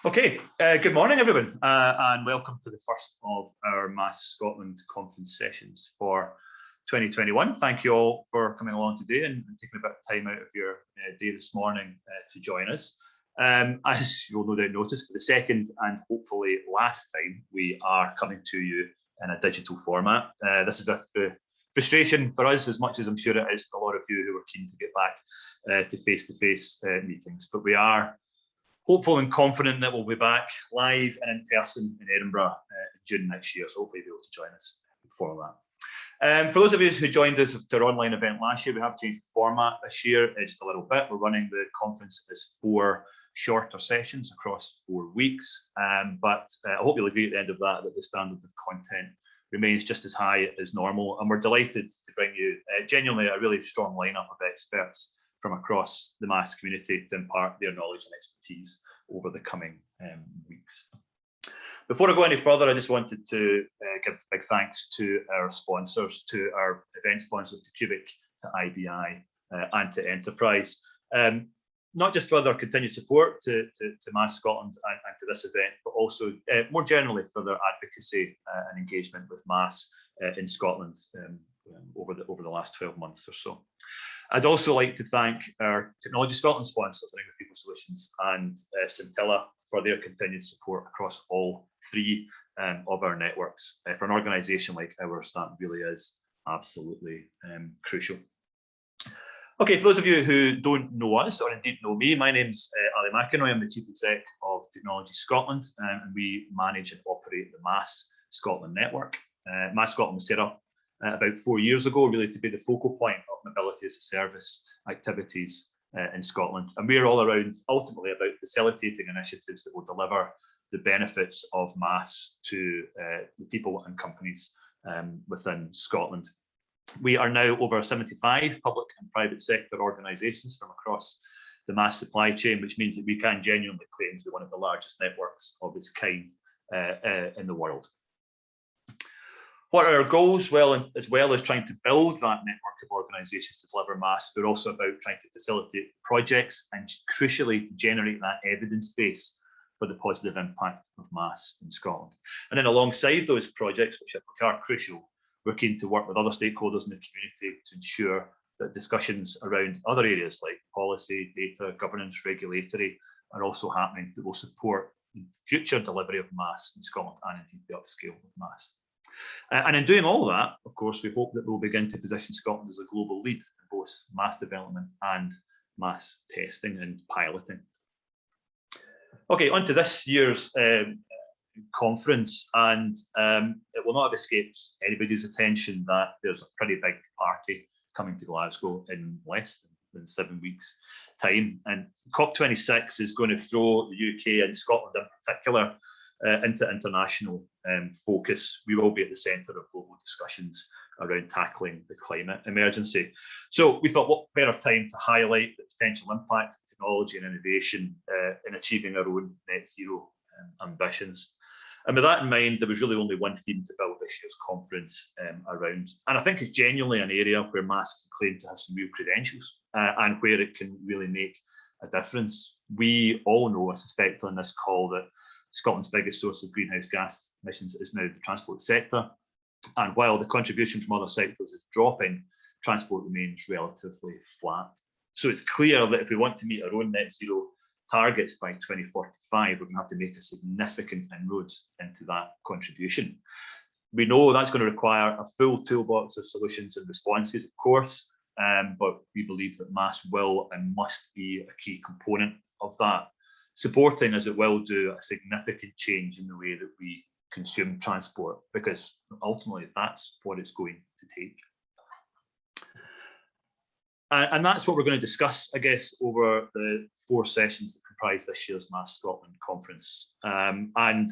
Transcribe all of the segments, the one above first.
Okay, good morning everyone, and welcome to the first of our MaaS Scotland conference sessions for 2021. Thank you all for coming along today and taking a bit of time out of your day this morning to join us. As you'll no doubt notice, for the second and hopefully last time, we are coming to you in a digital format. This is a frustration for us, as much as I'm sure it is for a lot of you who are keen to get back to face-to-face meetings, but we are hopeful and confident that we'll be back live and in person in Edinburgh in June next year, so hopefully you'll be able to join us before that. For those of you who joined us to our online event last year, we have changed the format this year just a little bit. We're running the conference as 4 shorter sessions across 4 weeks, but I hope you'll agree at the end of that the standard of content remains just as high as normal, and we're delighted to bring you genuinely a really strong lineup of experts from across the MaaS community to impart their knowledge and expertise over the coming weeks. Before I go any further, I just wanted to give big thanks to our sponsors, to our event sponsors, to Cubic, to IBI, and to Enterprise. Not just for their continued support to MaaS Scotland and to this event, but also more generally for their advocacy and engagement with MaaS in Scotland over the last 12 months or so. I'd also like to thank our Technology Scotland sponsors, Ring of People Solutions and Scintilla, for their continued support across all 3 of our networks. For an organisation like ours, that really is absolutely crucial. Okay, for those of you who don't know us, or indeed know me, my name's Ali McInroy. I'm the Chief Exec of Technology Scotland, and we manage and operate the MaaS Scotland network. MaaS Scotland was set up about 4 years ago, really to be the focal point of mobility as a service activities in Scotland. And we're all around ultimately about facilitating initiatives that will deliver the benefits of MaaS to the people and companies within Scotland. We are now over 75 public and private sector organisations from across the MaaS supply chain, which means that we can genuinely claim to be one of the largest networks of its kind in the world. What are our goals? Well, as well as trying to build that network of organisations to deliver MaaS, we're also about trying to facilitate projects and, crucially, to generate that evidence base for the positive impact of MaaS in Scotland. And then alongside those projects, which are crucial, we're keen to work with other stakeholders in the community to ensure that discussions around other areas like policy, data, governance, regulatory are also happening that will support future delivery of MaaS in Scotland and indeed the upscale of MaaS. And in doing all that, of course, we hope that we'll begin to position Scotland as a global lead in both MaaS development and MaaS testing and piloting. Okay, on to this year's conference, and it will not have escaped anybody's attention that there's a pretty big party coming to Glasgow in less than 7 weeks' time. And COP26 is going to throw the UK and Scotland in particular into international focus. We will be at the centre of global discussions around tackling the climate emergency. So we thought, what better time to highlight the potential impact of technology and innovation in achieving our own net zero ambitions. And with that in mind, there was really only one theme to build this year's conference around. And I think it's genuinely an area where MaaS can claim to have some real credentials and where it can really make a difference. We all know, I suspect, on this call that Scotland's biggest source of greenhouse gas emissions is now the transport sector. And while the contribution from other sectors is dropping, transport remains relatively flat. So it's clear that if we want to meet our own net zero targets by 2045, we're going to have to make a significant inroad into that contribution. We know that's going to require a full toolbox of solutions and responses, of course, but we believe that MaaS will and must be a key component of that, supporting, as it will do, a significant change in the way that we consume transport, because ultimately that's what it's going to take. And that's what we're going to discuss, I guess, over the 4 sessions that comprise this year's MaaS Scotland conference. And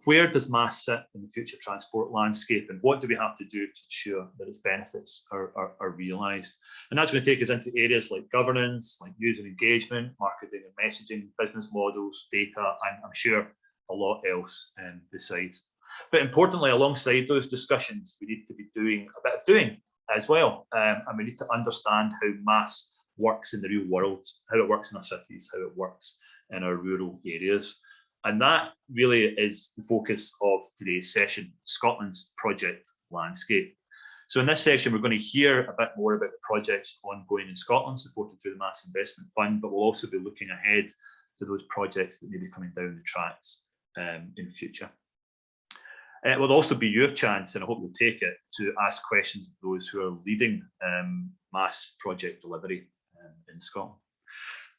where does MaaS sit in the future transport landscape, and what do we have to do to ensure that its benefits are realised? And that's going to take us into areas like governance, like user engagement, marketing and messaging, business models, data, and I'm sure a lot else besides. But importantly, alongside those discussions, we need to be doing a bit of doing as well. And we need to understand how MaaS works in the real world, how it works in our cities, how it works in our rural areas. And that really is the focus of today's session, Scotland's project landscape. So in this session, we're going to hear a bit more about the projects ongoing in Scotland, supported through the MaaS Investment Fund, but we'll also be looking ahead to those projects that may be coming down the tracks in future. It will also be your chance, and I hope you'll take it, to ask questions of those who are leading MaaS project delivery in Scotland.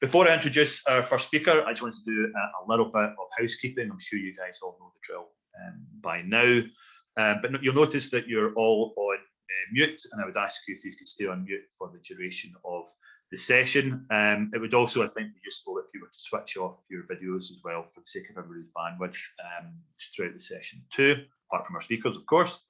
Before I introduce our first speaker, I just want to do a little bit of housekeeping. I'm sure you guys all know the drill by now, but you'll notice that you're all on mute, and I would ask you if you could stay on mute for the duration of the session. It would also, I think, be useful if you were to switch off your videos as well for the sake of everybody's bandwidth throughout the session too, apart from our speakers, of course.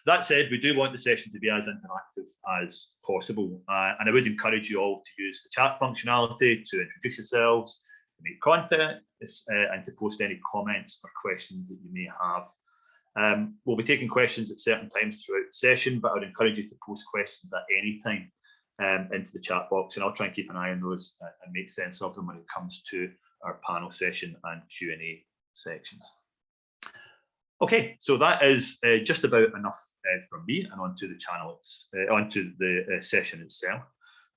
That said, we do want the session to be as interactive as possible, and I would encourage you all to use the chat functionality to introduce yourselves, to make content, and to post any comments or questions that you may have. We'll be taking questions at certain times throughout the session, but I would encourage you to post questions at any time into the chat box, and I'll try and keep an eye on those and make sense of them when it comes to our panel session and Q&A sections. Okay, so that is just about enough from me, and onto the channel, onto the session itself.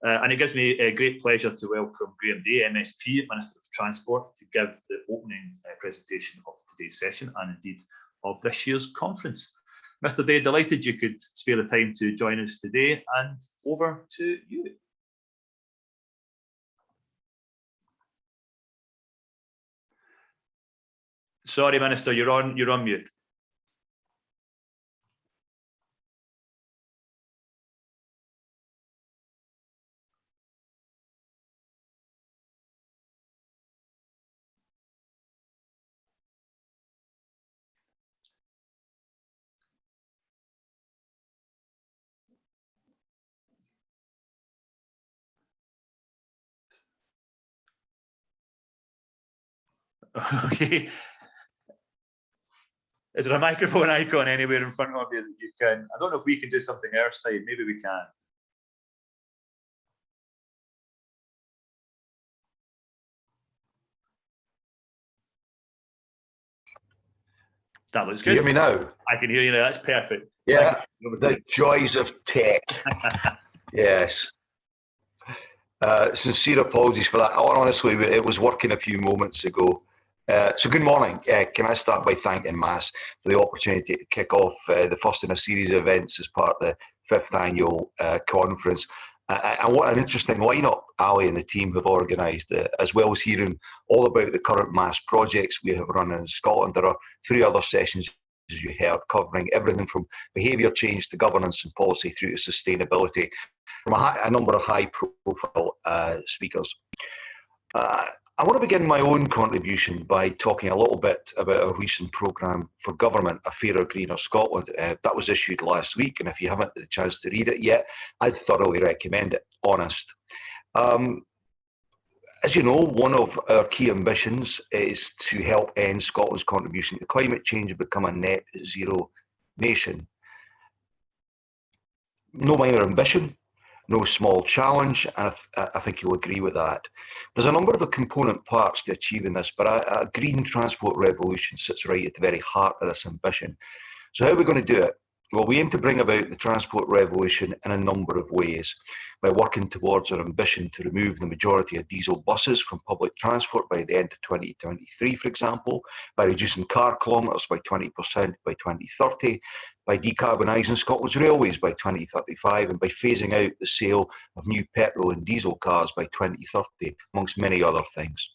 And it gives me a great pleasure to welcome Graham Day, MSP, Minister of Transport, to give the opening presentation of today's session, and indeed of this year's conference. Mr. Day, delighted you could spare the time to join us today, and over to you. Sorry, Minister, you're on mute. Okay. Is there a microphone icon anywhere in front of you that you can? I don't know if we can do something our side. Maybe we can. That looks good. Can you hear me now? I can hear you now. That's perfect. Yeah, the joys of tech. Yes. Sincere apologies for that. Honestly, it was working a few moments ago. So good morning. Can I start by thanking MaaS for the opportunity to kick off the first in a series of events as part of the 5th annual conference. And what an interesting lineup Ali and the team have organised, as well as hearing all about the current MaaS projects we have run in Scotland. There are 3 other sessions, as you heard, covering everything from behaviour change to governance and policy through to sustainability, from a number of high-profile speakers. I want to begin my own contribution by talking a little bit about a recent programme for government, A Fairer, Greener Scotland. That was issued last week, and if you haven't had a chance to read it yet, I'd thoroughly recommend it, honest. As you know, one of our key ambitions is to help end Scotland's contribution to climate change and become a net zero nation. No minor ambition, no small challenge, and I think you'll agree with that. There's a number of component parts to achieving this, but a green transport revolution sits right at the very heart of this ambition. So how are we going to do it? Well, we aim to bring about the transport revolution in a number of ways, by working towards our ambition to remove the majority of diesel buses from public transport by the end of 2023, for example, by reducing car kilometres by 20% by 2030, by decarbonising Scotland's railways by 2035, and by phasing out the sale of new petrol and diesel cars by 2030, amongst many other things.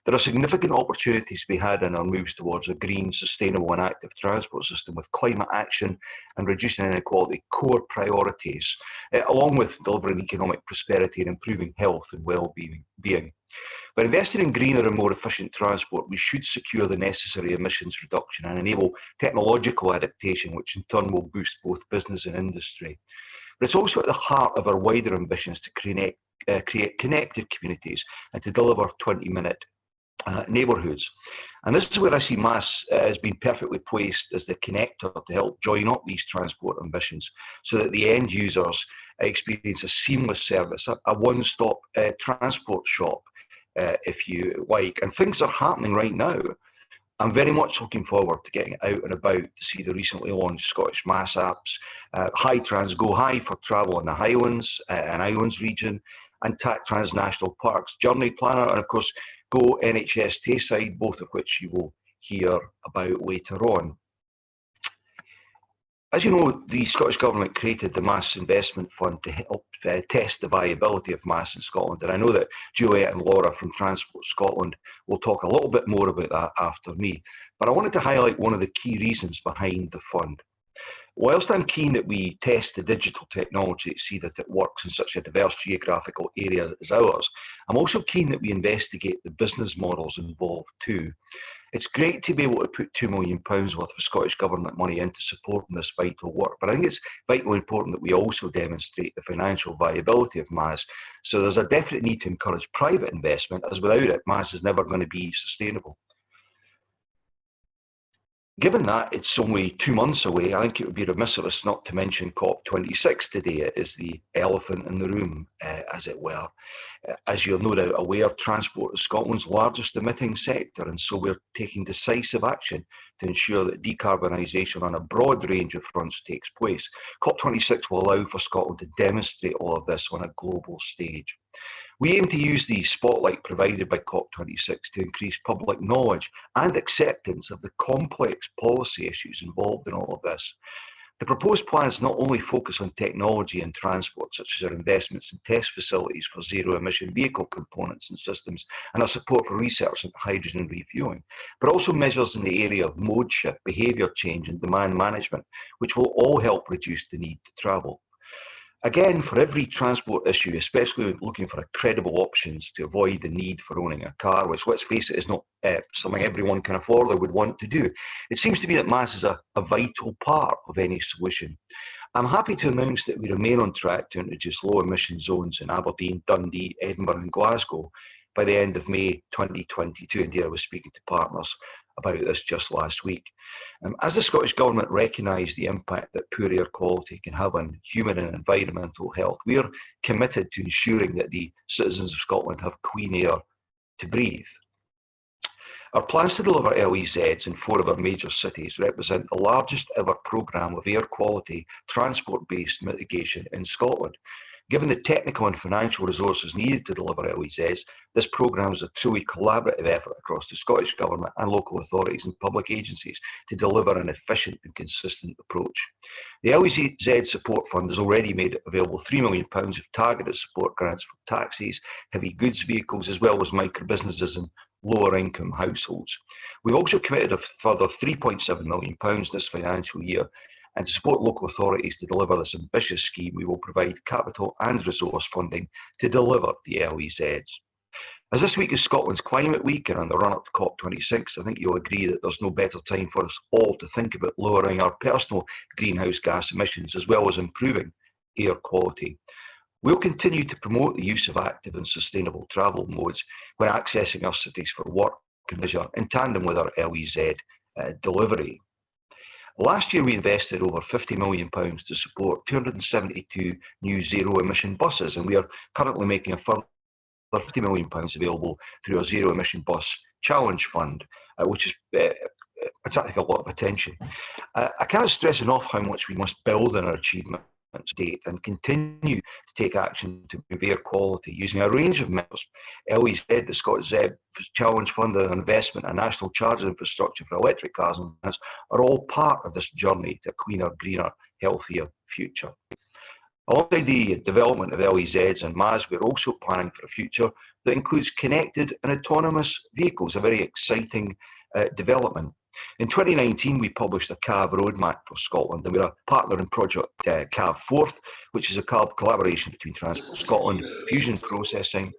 There are significant opportunities to be had in our moves towards a green, sustainable and active transport system, with climate action and reducing inequality core priorities, along with delivering economic prosperity and improving health and well-being. By investing in greener and more efficient transport, we should secure the necessary emissions reduction and enable technological adaptation, which in turn will boost both business and industry. But it's also at the heart of our wider ambitions to create connected communities and to deliver 20-minute neighbourhoods. And this is where I see MaaS as being perfectly placed as the connector to help join up these transport ambitions, so that the end users experience a seamless service, a one-stop transport shop if you like. And things are happening right now. I'm very much looking forward to getting out and about to see the recently launched Scottish MaaS apps, Hightrans Go High for travel in the Highlands and Islands region, and TAC Trans National Parks Journey Planner, and of course Go NHS Tayside, both of which you will hear about later on. As you know, the Scottish Government created the MaaS Investment Fund to help test the viability of MaaS in Scotland. And I know that Juliet and Laura from Transport Scotland will talk a little bit more about that after me. But I wanted to highlight one of the key reasons behind the fund. Whilst I'm keen that we test the digital technology to see that it works in such a diverse geographical area as ours, I'm also keen that we investigate the business models involved too. It's great to be able to put £2 million worth of Scottish Government money into supporting this vital work, but I think it's vitally important that we also demonstrate the financial viability of MaaS. So there's a definite need to encourage private investment, as without it, MaaS is never going to be sustainable. Given that it's only 2 months away, I think it would be remiss of us not to mention COP26 today. It is the elephant in the room, as it were. As you're no doubt aware, transport is Scotland's largest emitting sector, and so we're taking decisive action to ensure that decarbonisation on a broad range of fronts takes place. COP26 will allow for Scotland to demonstrate all of this on a global stage. We aim to use the spotlight provided by COP26 to increase public knowledge and acceptance of the complex policy issues involved in all of this. The proposed plans not only focus on technology and transport, such as our investments in test facilities for zero-emission vehicle components and systems, and our support for research into hydrogen refuelling, but also measures in the area of mode shift, behaviour change and demand management, which will all help reduce the need to travel. Again, for every transport issue, especially looking for credible options to avoid the need for owning a car, which, let's face it, is not something everyone can afford or would want to do, it seems to me that MaaS is a vital part of any solution. I'm happy to announce that we remain on track to introduce low emission zones in Aberdeen, Dundee, Edinburgh and Glasgow by the end of May 2022. Indeed, I was speaking to partners about this just last week. As the Scottish Government recognise the impact that poor air quality can have on human and environmental health, we are committed to ensuring that the citizens of Scotland have clean air to breathe. Our plans to deliver LEZs in 4 of our major cities represent the largest ever programme of air quality transport-based mitigation in Scotland. Given the technical and financial resources needed to deliver LEZs, this programme is a truly collaborative effort across the Scottish Government and local authorities and public agencies to deliver an efficient and consistent approach. The LEZ Support Fund has already made available £3 million of targeted support grants for taxis, heavy goods vehicles, as well as micro-businesses and lower income households. We've also committed a further £3.7 million this financial year, and to support local authorities to deliver this ambitious scheme, we will provide capital and resource funding to deliver the LEZs. As this week is Scotland's Climate Week and on the run-up to COP26, I think you'll agree that there's no better time for us all to think about lowering our personal greenhouse gas emissions as well as improving air quality. We'll continue to promote the use of active and sustainable travel modes when accessing our cities for work and leisure in tandem with our LEZ delivery. Last year, we invested over £50 million to support 272 new zero-emission buses, and we are currently making a further £50 million available through our Zero Emission Bus Challenge Fund, which is attracting a lot of attention. I cannot stress enough how much we must build on our achievements to date and continue to take action to improve air quality using a range of measures. LEZ, the Scottish ZEB Challenge Fund, and investment in national charging infrastructure for electric cars and vans are all part of this journey to a cleaner, greener, healthier future. Alongside the development of LEZs and MaaS, we're also planning for a future that includes connected and autonomous vehicles, a very exciting development. In 2019, we published a CAV roadmap for Scotland, and we're a partner in Project CAV Forth, which is a collaboration between Transport Scotland, Fusion Processing,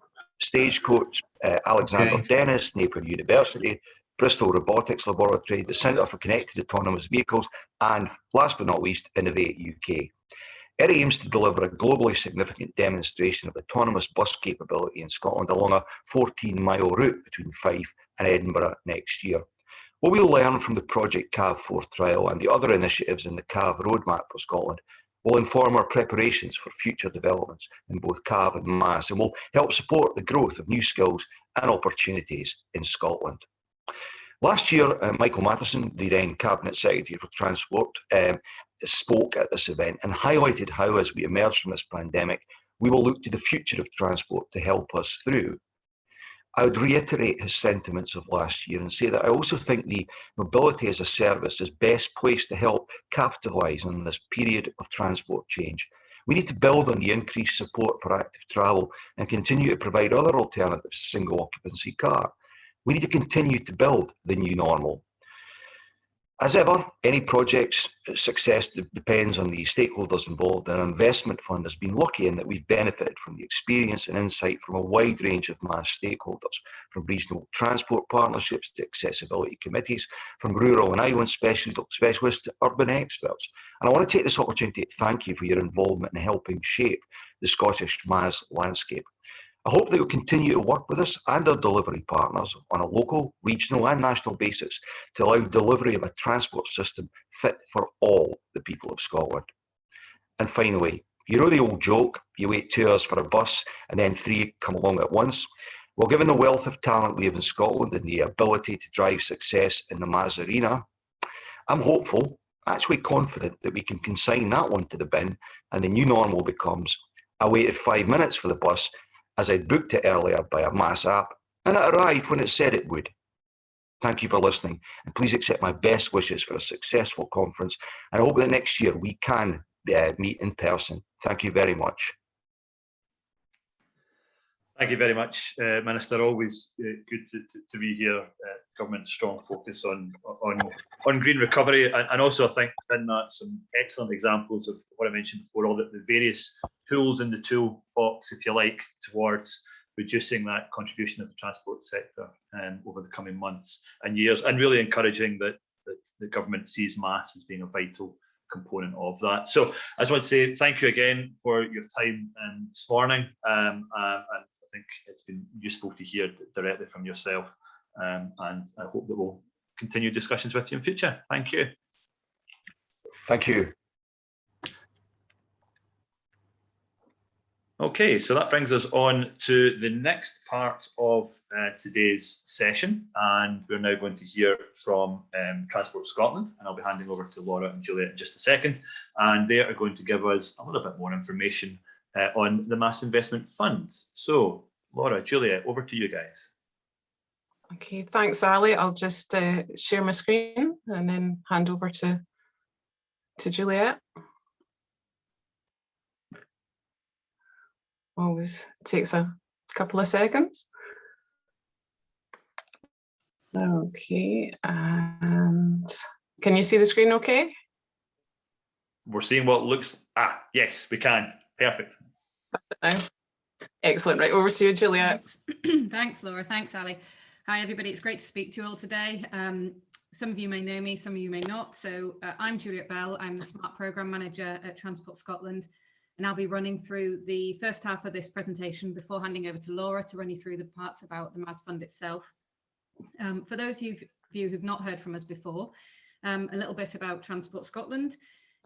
Stagecoach, Alexander Dennis, Napier University, Bristol Robotics Laboratory, the Centre for Connected Autonomous Vehicles, and last but not least, Innovate UK. It aims to deliver a globally significant demonstration of autonomous bus capability in Scotland along a 14-mile route between Fife and Edinburgh next year. What we'll learn from the Project CAV 4 trial and the other initiatives in the CAV roadmap for Scotland will inform our preparations for future developments in both CAV and MaaS, and will help support the growth of new skills and opportunities in Scotland. Last year, Michael Matheson, the then Cabinet Secretary for Transport, spoke at this event and highlighted how, as we emerge from this pandemic, we will look to the future of transport to help us through. I would reiterate his sentiments of last year and say that I also think the mobility as a service is best placed to help capitalise on this period of transport change. We need to build on the increased support for active travel and continue to provide other alternatives to single occupancy car. We need to continue to build the new normal. As ever, any project's success depends on the stakeholders involved, and our investment fund has been lucky in that we've benefited from the experience and insight from a wide range of MaaS stakeholders, from regional transport partnerships to accessibility committees, from rural and island specialists to urban experts. And I want to take this opportunity to thank you for your involvement in helping shape the Scottish MaaS landscape. I hope that you'll continue to work with us and our delivery partners on a local, regional and national basis to allow delivery of a transport system fit for all the people of Scotland. And finally, you know the old joke, you wait 2 hours for a bus and then 3 come along at once. Well, given the wealth of talent we have in Scotland and the ability to drive success in the MaaS arena, I'm hopeful, actually confident, that we can consign that one to the bin and the new normal becomes, I waited 5 minutes for the bus as I booked it earlier by a MaaS app, and it arrived when it said it would. Thank you for listening, and please accept my best wishes for a successful conference, and I hope that next year we can meet in person. Thank you very much. Thank you very much, Minister. Always good to be here. Government's strong focus on green recovery, and also I think within that some excellent examples of what I mentioned before, all the various tools in the toolbox, if you like, towards reducing that contribution of the transport sector over the coming months and years, and really encouraging that the government sees MaaS as being a vital component of that. So I just want to say thank you again for your time this morning, and I think it's been useful to hear directly from yourself, and I hope that we'll continue discussions with you in future. Thank you. Thank you. Okay, so that brings us on to the next part of today's session, and we're now going to hear from Transport Scotland, and I'll be handing over to Laura and Juliet in just a second, and they are going to give us a little bit more information on the MaaS Investment Fund. So, Laura, Juliet, over to you guys. Okay, thanks, Ali. I'll just share my screen and then hand over to Juliet. Always takes a couple of seconds. Okay, and can you see the screen okay? We're seeing what looks, yes, we can. Perfect. Excellent, right, over to you, Juliet. Thanks, Laura, thanks, Ali. Hi, everybody, it's great to speak to you all today. Some of you may know me, some of you may not. So I'm Juliet Bell, I'm the Smart Programme Manager at Transport Scotland, and I'll be running through the first half of this presentation before handing over to Laura to run you through the parts about the MaaS Fund itself. For those of you who've not heard from us before, a little bit about Transport Scotland.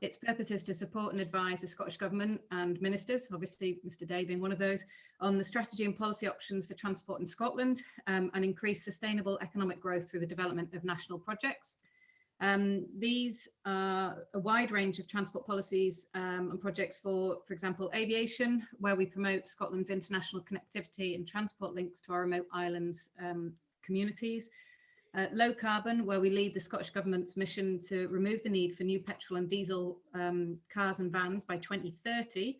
Its purpose is to support and advise the Scottish Government and ministers, obviously Mr Day being one of those, on the strategy and policy options for transport in Scotland, and increase sustainable economic growth through the development of national projects. These are a wide range of transport policies and projects for example, aviation, where we promote Scotland's international connectivity and transport links to our remote islands communities. Low carbon, where we lead the Scottish Government's mission to remove the need for new petrol and diesel cars and vans by 2030.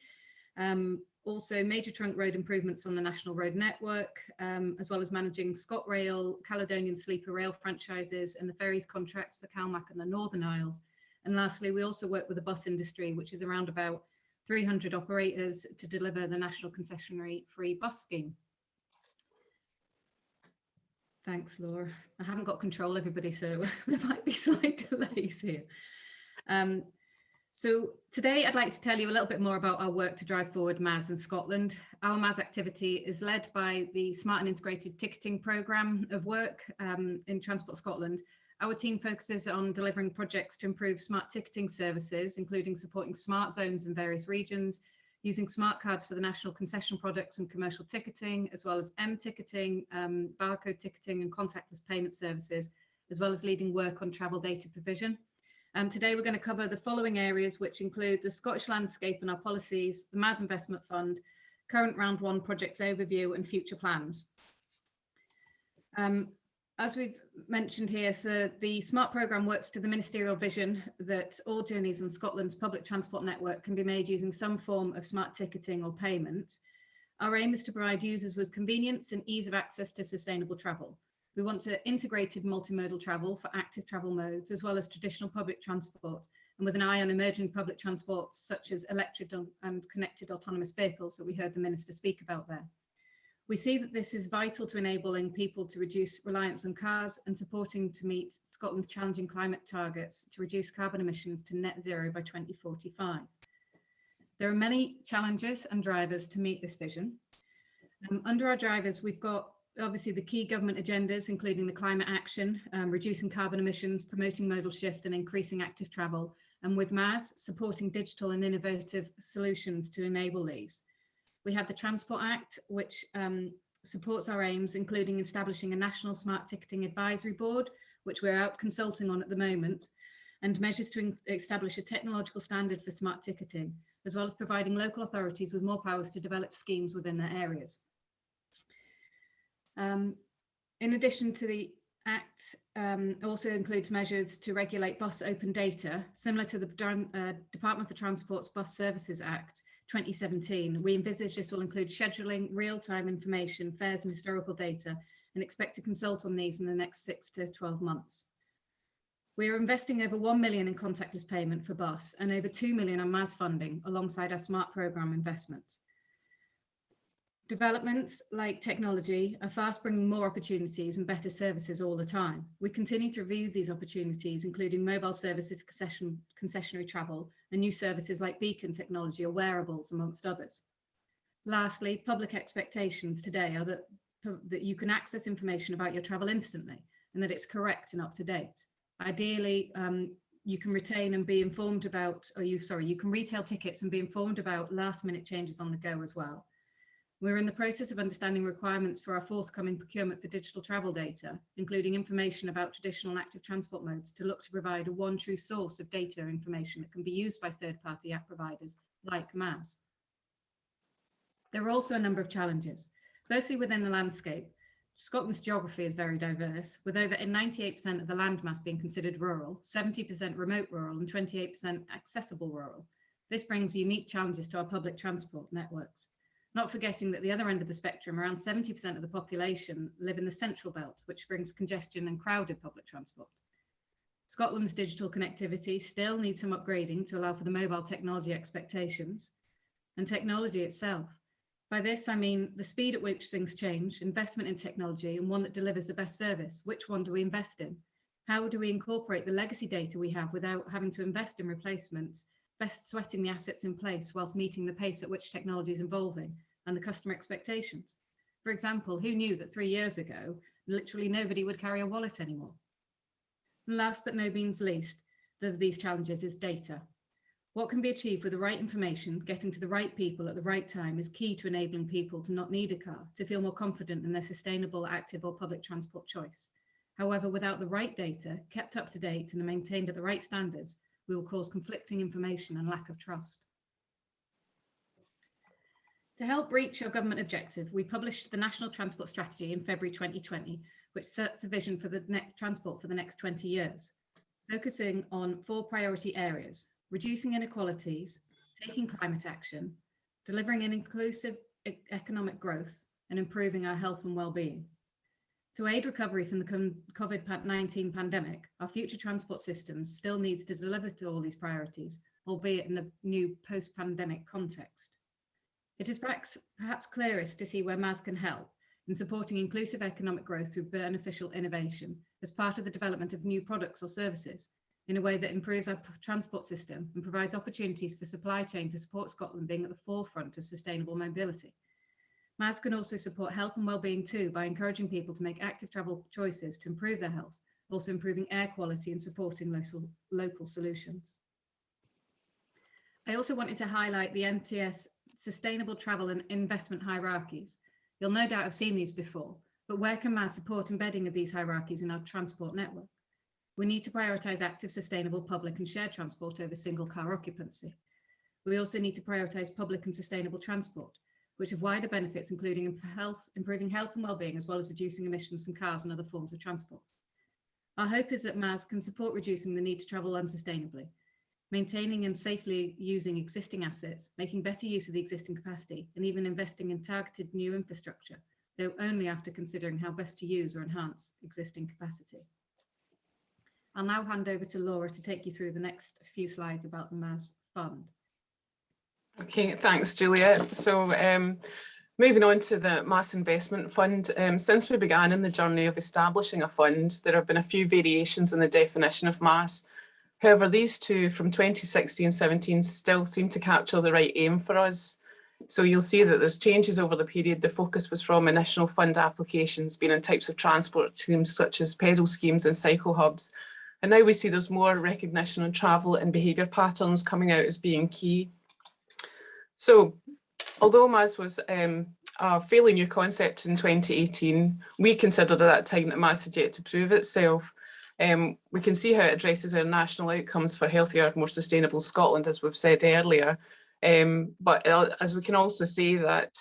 Also major trunk road improvements on the national road network, as well as managing ScotRail, Caledonian Sleeper rail franchises and the ferries contracts for CalMac and the Northern Isles. And lastly, we also work with the bus industry, which is around about 300 operators, to deliver the national concessionary free bus scheme. Thanks, Laura. I haven't got control, everybody, so there might be slight delays here. So today I'd like to tell you a little bit more about our work to drive forward MaaS in Scotland. Our MaaS activity is led by the Smart and Integrated Ticketing Programme of work in Transport Scotland, Our team focuses on delivering projects to improve smart ticketing services, including supporting smart zones in various regions, using smart cards for the national concession products and commercial ticketing, as well as ticketing, barcode ticketing and contactless payment services, as well as leading work on travel data provision. Today we're going to cover the following areas, which include the Scottish landscape and our policies, the MaaS Investment Fund, current round one projects overview and future plans. As we've mentioned here, so the SMART programme works to the ministerial vision that all journeys on Scotland's public transport network can be made using some form of smart ticketing or payment. Our aim is to provide users with convenience and ease of access to sustainable travel. We want to integrated multimodal travel for active travel modes, as well as traditional public transport, and with an eye on emerging public transport such as electric and connected autonomous vehicles that we heard the Minister speak about there. We see that this is vital to enabling people to reduce reliance on cars and supporting to meet Scotland's challenging climate targets to reduce carbon emissions to net zero by 2045. There are many challenges and drivers to meet this vision. Under our drivers, we've got obviously the key government agendas, including the climate action, reducing carbon emissions, promoting modal shift and increasing active travel, and with MaaS, supporting digital and innovative solutions to enable these. We have the Transport Act, which supports our aims, including establishing a National Smart Ticketing Advisory Board, which we're out consulting on at the moment, and measures to establish a technological standard for smart ticketing, as well as providing local authorities with more powers to develop schemes within their areas. In addition to the Act, also includes measures to regulate bus open data, similar to the Department for Transport's Bus Services Act 2017. We envisage this will include scheduling, real-time information, fares and historical data, and expect to consult on these in the next 6 to 12 months. We are investing over 1 million in contactless payment for bus and over 2 million on MaaS funding alongside our SMART programme investment. Developments like technology are fast bringing more opportunities and better services all the time. We continue to review these opportunities, including mobile services for concessionary travel and new services like beacon technology or wearables, amongst others. Lastly, public expectations today are that you can access information about your travel instantly and that it's correct and up to date. Ideally, you can retain and be informed about, you can retail tickets and be informed about last minute changes on the go as well. We're in the process of understanding requirements for our forthcoming procurement for digital travel data, including information about traditional and active transport modes, to look to provide a one true source of data information that can be used by third-party app providers like MaaS. There are also a number of challenges. Firstly, within the landscape, Scotland's geography is very diverse, with over 98% of the landmass being considered rural, 70% remote rural and 28% accessible rural. This brings unique challenges to our public transport networks. Not forgetting that the other end of the spectrum, around 70% of the population live in the central belt, which brings congestion and crowded public transport. Scotland's digital connectivity still needs some upgrading to allow for the mobile technology expectations and technology itself. By this, I mean the speed at which things change, investment in technology, and one that delivers the best service. Which one do we invest in? How do we incorporate the legacy data we have without having to invest in replacements, best sweating the assets in place whilst meeting the pace at which technology is evolving and the customer expectations? For example, who knew that 3 years ago, literally nobody would carry a wallet anymore? And last but no means least of these challenges is data. What can be achieved with the right information, getting to the right people at the right time, is key to enabling people to not need a car, to feel more confident in their sustainable, active or public transport choice. However, without the right data, kept up to date and maintained at the right standards, we will cause conflicting information and lack of trust. To help reach our government objective, we published the National Transport Strategy in February 2020, which sets a vision for the transport for the next 20 years, focusing on 4 priority areas: reducing inequalities, taking climate action, delivering an inclusive economic growth, and improving our health and well-being. To aid recovery from the COVID-19 pandemic, our future transport systems still needs to deliver to all these priorities, albeit in a new post-pandemic context. It is perhaps clearest to see where MaaS can help in supporting inclusive economic growth through beneficial innovation as part of the development of new products or services in a way that improves our transport system and provides opportunities for supply chain to support Scotland being at the forefront of sustainable mobility. MaaS can also support health and well-being too by encouraging people to make active travel choices to improve their health, also improving air quality and supporting local solutions. I also wanted to highlight the MTS sustainable travel and investment hierarchies. You'll no doubt have seen these before, but where can MaaS support embedding of these hierarchies in our transport network? We need to prioritise active, sustainable public and shared transport over single car occupancy. We also need to prioritise public and sustainable transport, which have wider benefits, including improving health and well-being, as well as reducing emissions from cars and other forms of transport. Our hope is that MaaS can support reducing the need to travel unsustainably, maintaining and safely using existing assets, making better use of the existing capacity, and even investing in targeted new infrastructure, though only after considering how best to use or enhance existing capacity. I'll now hand over to Laura to take you through the next few slides about the MaaS Fund. Okay, thanks, Julia. So moving on to the MaaS Investment Fund, since we began in the journey of establishing a fund, there have been a few variations in the definition of MaaS. However, these two from 2016-17 still seem to capture the right aim for us. So you'll see that there's changes over the period. The focus was from initial fund applications being in types of transport schemes such as pedal schemes and cycle hubs. And now we see there's more recognition on travel and behaviour patterns coming out as being key. So although MaaS was a fairly new concept in 2018, we considered at that time that MaaS had yet to prove itself. We can see how it addresses our national outcomes for healthier, more sustainable Scotland, as we've said earlier. But as we can also see that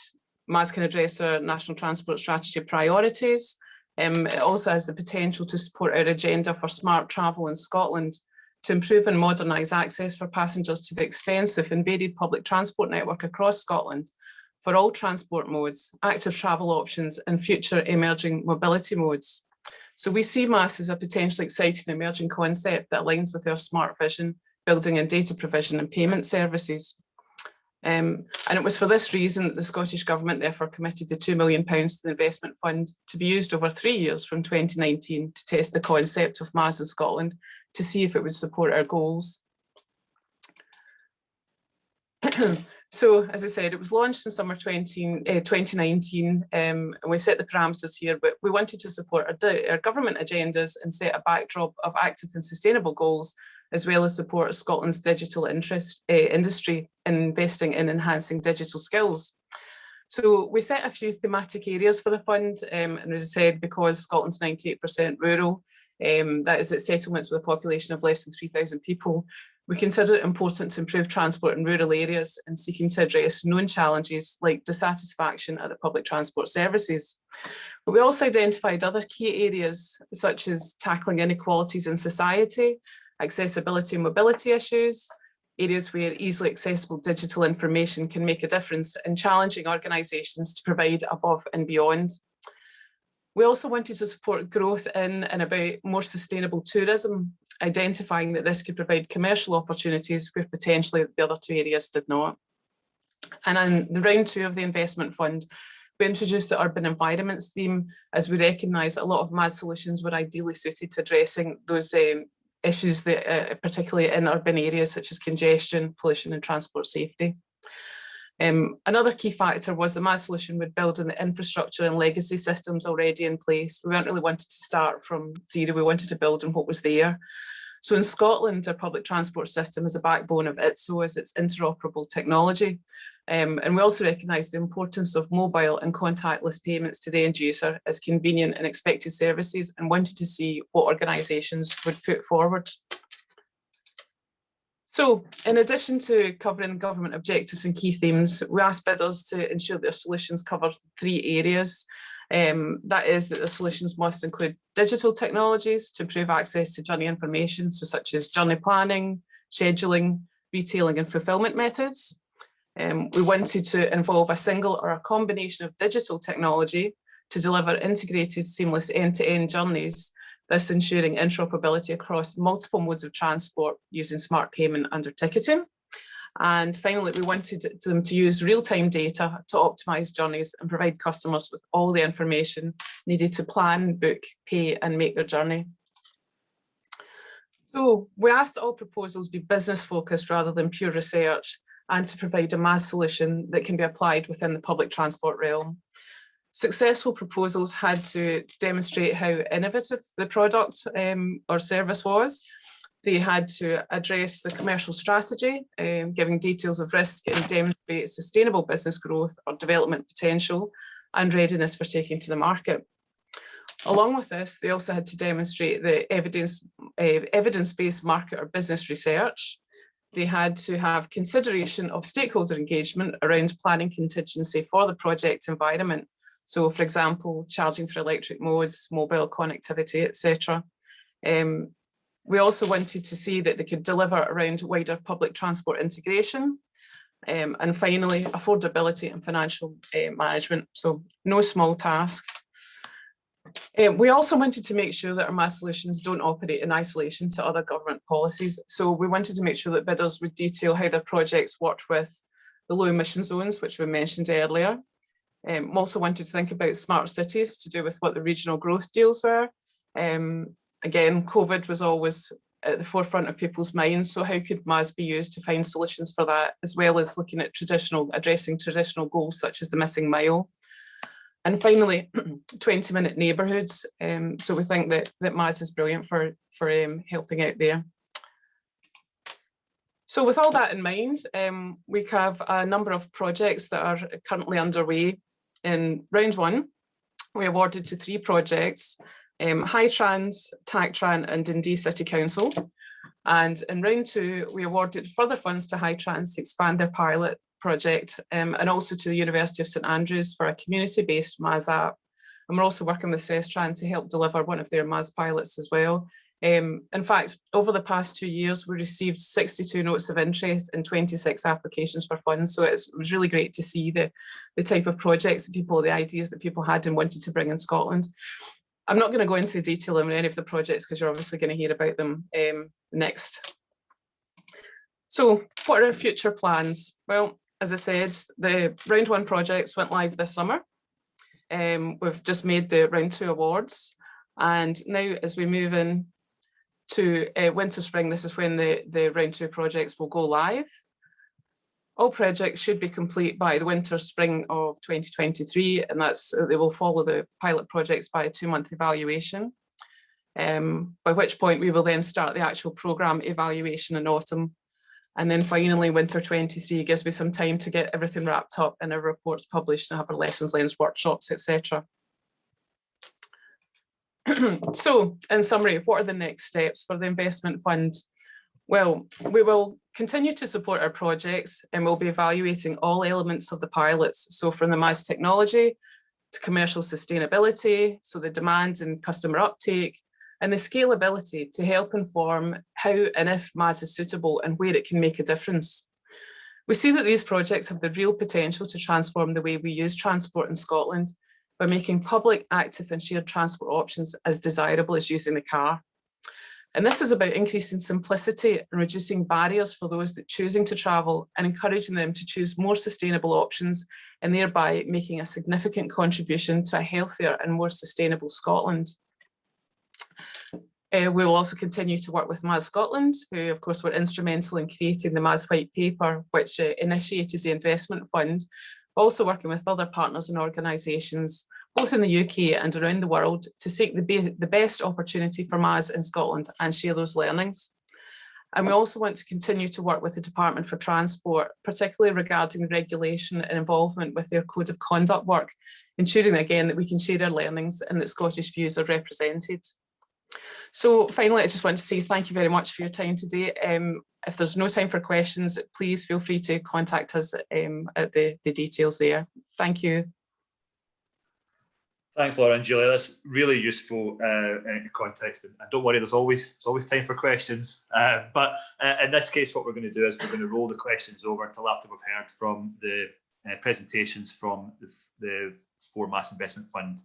MaaS can address our national transport strategy priorities. It also has the potential to support our agenda for smart travel in Scotland, to improve and modernise access for passengers to the extensive and varied public transport network across Scotland for all transport modes, active travel options and future emerging mobility modes. So we see MaaS as a potentially exciting emerging concept that aligns with our smart vision, building and data provision and payment services. And it was for this reason that the Scottish Government therefore committed the £2 million to the investment fund to be used over 3 years from 2019 to test the concept of MaaS in Scotland to see if it would support our goals. So, as I said, it was launched in summer 2019 and we set the parameters here, but we wanted to support our government agendas and set a backdrop of active and sustainable goals, as well as support Scotland's digital industry in investing in enhancing digital skills. So we set a few thematic areas for the fund, and as I said, because Scotland's 98% rural, that is, its settlements with a population of less than 3,000 people, we consider it important to improve transport in rural areas and seeking to address known challenges like dissatisfaction at the public transport services. But we also identified other key areas such as tackling inequalities in society, accessibility and mobility issues, areas where easily accessible digital information can make a difference, and challenging organisations to provide above and beyond. We also wanted to support growth in and about more sustainable tourism, identifying that this could provide commercial opportunities where potentially the other two areas did not. And in the round 2 of the investment fund, we introduced the urban environments theme, as we recognise a lot of MaaS solutions were ideally suited to addressing those issues that particularly in urban areas such as congestion, pollution and transport safety. Another key factor was the MaaS solution would build on the infrastructure and legacy systems already in place. We weren't really wanted to start from zero, we wanted to build on what was there. So in Scotland, our public transport system is a backbone of ITSO as its interoperable technology. And we also recognise the importance of mobile and contactless payments to the end user as convenient and expected services, and wanted to see what organisations would put forward. So, in addition to covering government objectives and key themes, we asked bidders to ensure that their solutions cover 3 areas. That is that the solutions must include digital technologies to improve access to journey information, so such as journey planning, scheduling, retailing and fulfilment methods. We wanted to involve a single or a combination of digital technology to deliver integrated, seamless end-to-end journeys, thus ensuring interoperability across multiple modes of transport using smart payment under ticketing. And finally, we wanted them to use real-time data to optimise journeys and provide customers with all the information needed to plan, book, pay and make their journey. So we asked that all proposals be business-focused rather than pure research, and to provide a MaaS solution that can be applied within the public transport realm. Successful proposals had to demonstrate how innovative the product or service was. They had to address the commercial strategy, giving details of risk and demonstrate sustainable business growth or development potential and readiness for taking to the market. Along with this, they also had to demonstrate the evidence-based market or business research. They had to have consideration of stakeholder engagement around planning contingency for the project environment. So, for example, charging for electric modes, mobile connectivity, etc. We also wanted to see that they could deliver around wider public transport integration. And finally, affordability and financial management. So no small task. We also wanted to make sure that our MaaS solutions don't operate in isolation to other government policies. So we wanted to make sure that bidders would detail how their projects worked with the low emission zones, which we mentioned earlier. We also wanted to think about smart cities to do with what the regional growth deals were. Again, COVID was always at the forefront of people's minds. So how could MaaS be used to find solutions for that, as well as looking at addressing traditional goals such as the missing mile. And finally, 20-minute neighbourhoods. So we think that MaaS is brilliant for helping out there. So with all that in mind, we have a number of projects that are currently underway. In round one, we awarded to 3 projects, Hightrans, TACTRAN and Dundee City Council. And in round 2, we awarded further funds to Hightrans to expand their pilot project, and also to the University of St Andrews for a community-based MaaS app. And we're also working with Cestran to help deliver one of their MaaS pilots as well. In fact, over the past 2 years, we received 62 notes of interest and 26 applications for funds. So it was really great to see the type of projects, the ideas that people had and wanted to bring in Scotland. I'm not going to go into detail on any of the projects because you're obviously going to hear about them next. So what are our future plans? Well, as I said, the round 1 projects went live this summer. We've just made the round 2 awards. And now as we move in to winter spring, this is when the round 2 projects will go live. All projects should be complete by the winter spring of 2023, and they will follow the pilot projects by a 2-month evaluation. By which point we will then start the actual programme evaluation in autumn. And then finally, winter 23 gives me some time to get everything wrapped up and our reports published and have our lessons learned workshops, etc. So, in summary, what are the next steps for the investment fund? Well, we will continue to support our projects and we'll be evaluating all elements of the pilots. So from the MaaS technology to commercial sustainability, so the demand and customer uptake, and the scalability to help inform how and if MaaS is suitable and where it can make a difference. We see that these projects have the real potential to transform the way we use transport in Scotland by making public, active and shared transport options as desirable as using the car. And this is about increasing simplicity and reducing barriers for those that choosing to travel and encouraging them to choose more sustainable options and thereby making a significant contribution to a healthier and more sustainable Scotland. We will also continue to work with MaaS Scotland, who of course were instrumental in creating the MaaS White Paper, which initiated the investment fund, also working with other partners and organisations, both in the UK and around the world, to seek the best opportunity for MaaS in Scotland and share those learnings. And we also want to continue to work with the Department for Transport, particularly regarding regulation and involvement with their code of conduct work, ensuring again that we can share our learnings and that Scottish views are represented. So finally, I just want to say thank you very much for your time today. If there's no time for questions, please feel free to contact us at the details there. Thank you. Thanks, Laura and Julia. That's really useful context. And don't worry, there's always time for questions. But in this case, what we're going to do is we're going to roll the questions over until after we've heard from the presentations from the 4 MaaS Investment Fund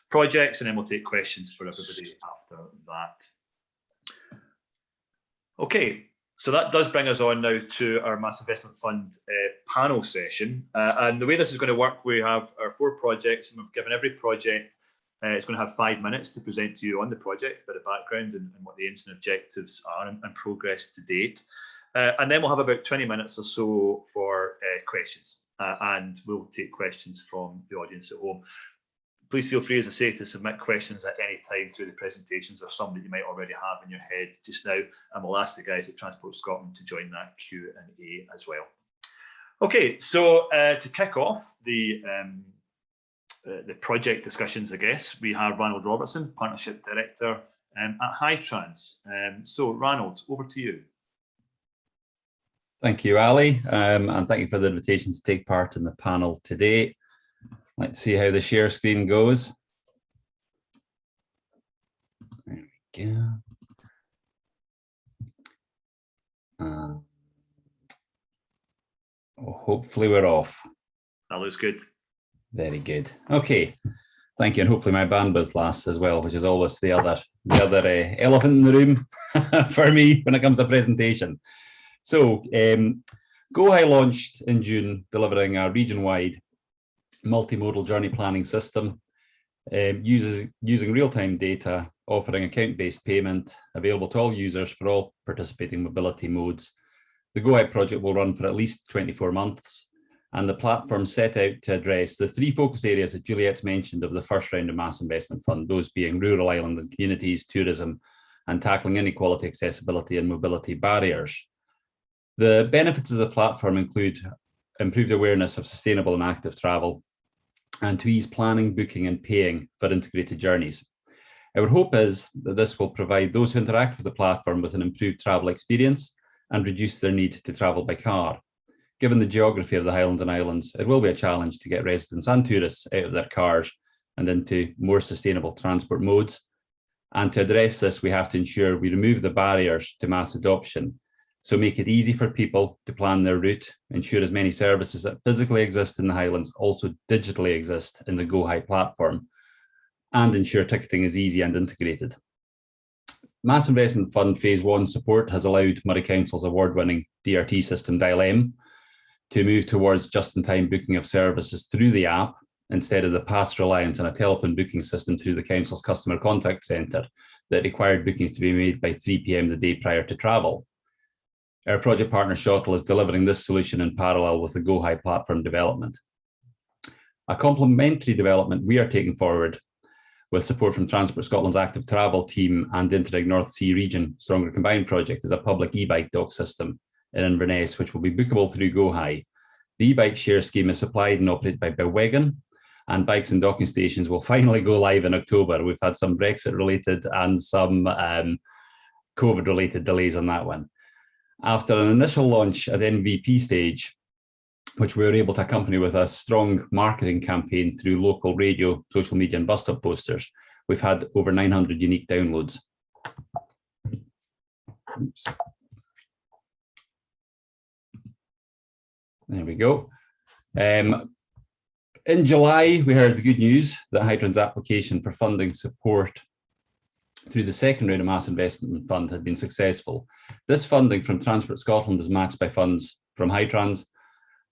projects, and then we'll take questions for everybody after that. Okay, so that does bring us on now to our MaaS Investment Fund panel session. And the way this is going to work, we have our 4 projects, and we've given every project, it's going to have 5 minutes to present to you on the project, a bit of background and what the aims and objectives are and progress to date. And then we'll have about 20 minutes or so for questions, and we'll take questions from the audience at home. please feel free, as I say, to submit questions at any time through the presentations or some that you might already have in your head just now, and we'll ask the guys at Transport Scotland to join that Q&A as well. Okay, so to kick off the project discussions, I guess, we have Ranald Robertson, Partnership Director at HyTrans. So Ranald, over to you. Thank you, Ali, and thank you for the invitation to take part in the panel today. Let's see how the share screen goes. There we go. Hopefully we're off. That looks good. Very good. Okay, thank you, and hopefully my bandwidth lasts as well, which is always the other elephant in the room for me when it comes to presentation. So, GoHi launched in June, delivering a region-wide multimodal journey planning system, using real-time data, offering account-based payment available to all users for all participating mobility modes. The GoHi project will run for at least 24 months, and the platform set out to address the three focus areas that Juliet's mentioned of the first round of MaaS Investment Fund, those being rural island and communities, tourism, and tackling inequality, accessibility, and mobility barriers. The benefits of the platform include improved awareness of sustainable and active travel, and to ease planning, booking, and paying for integrated journeys. Our hope is that this will provide those who interact with the platform with an improved travel experience and reduce their need to travel by car. Given the geography of the Highlands and Islands, it will be a challenge to get residents and tourists out of their cars and into more sustainable transport modes. And to address this, we have to ensure we remove the barriers to MaaS adoption. So make it easy for people to plan their route, ensure as many services that physically exist in the Highlands also digitally exist in the GoHi platform, and ensure ticketing is easy and integrated. MaaS Investment Fund Phase 1 support has allowed Moray Council's award-winning DRT system Dial M to move towards just-in-time booking of services through the app instead of the past reliance on a telephone booking system through the Council's customer contact centre that required bookings to be made by 3 p.m. the day prior to travel. Our project partner Shuttle is delivering this solution in parallel with the GoHi platform development. A complementary development we are taking forward with support from Transport Scotland's Active Travel team and Interreg North Sea Region Stronger Combined project is a public e-bike dock system in Inverness, which will be bookable through GoHi. The e-bike share scheme is supplied and operated by Bellweggan, and bikes and docking stations will finally go live in October. We've had some Brexit-related and some COVID-related delays on that one. After an initial launch at MVP stage, which we were able to accompany with a strong marketing campaign through local radio, social media, and bus stop posters, we've had over 900 unique downloads. Oops. There we go. In July, we heard the good news that HyTrans' application for funding support through the second round of MaaS Investment Fund had been successful. This funding from Transport Scotland is matched by funds from HyTrans,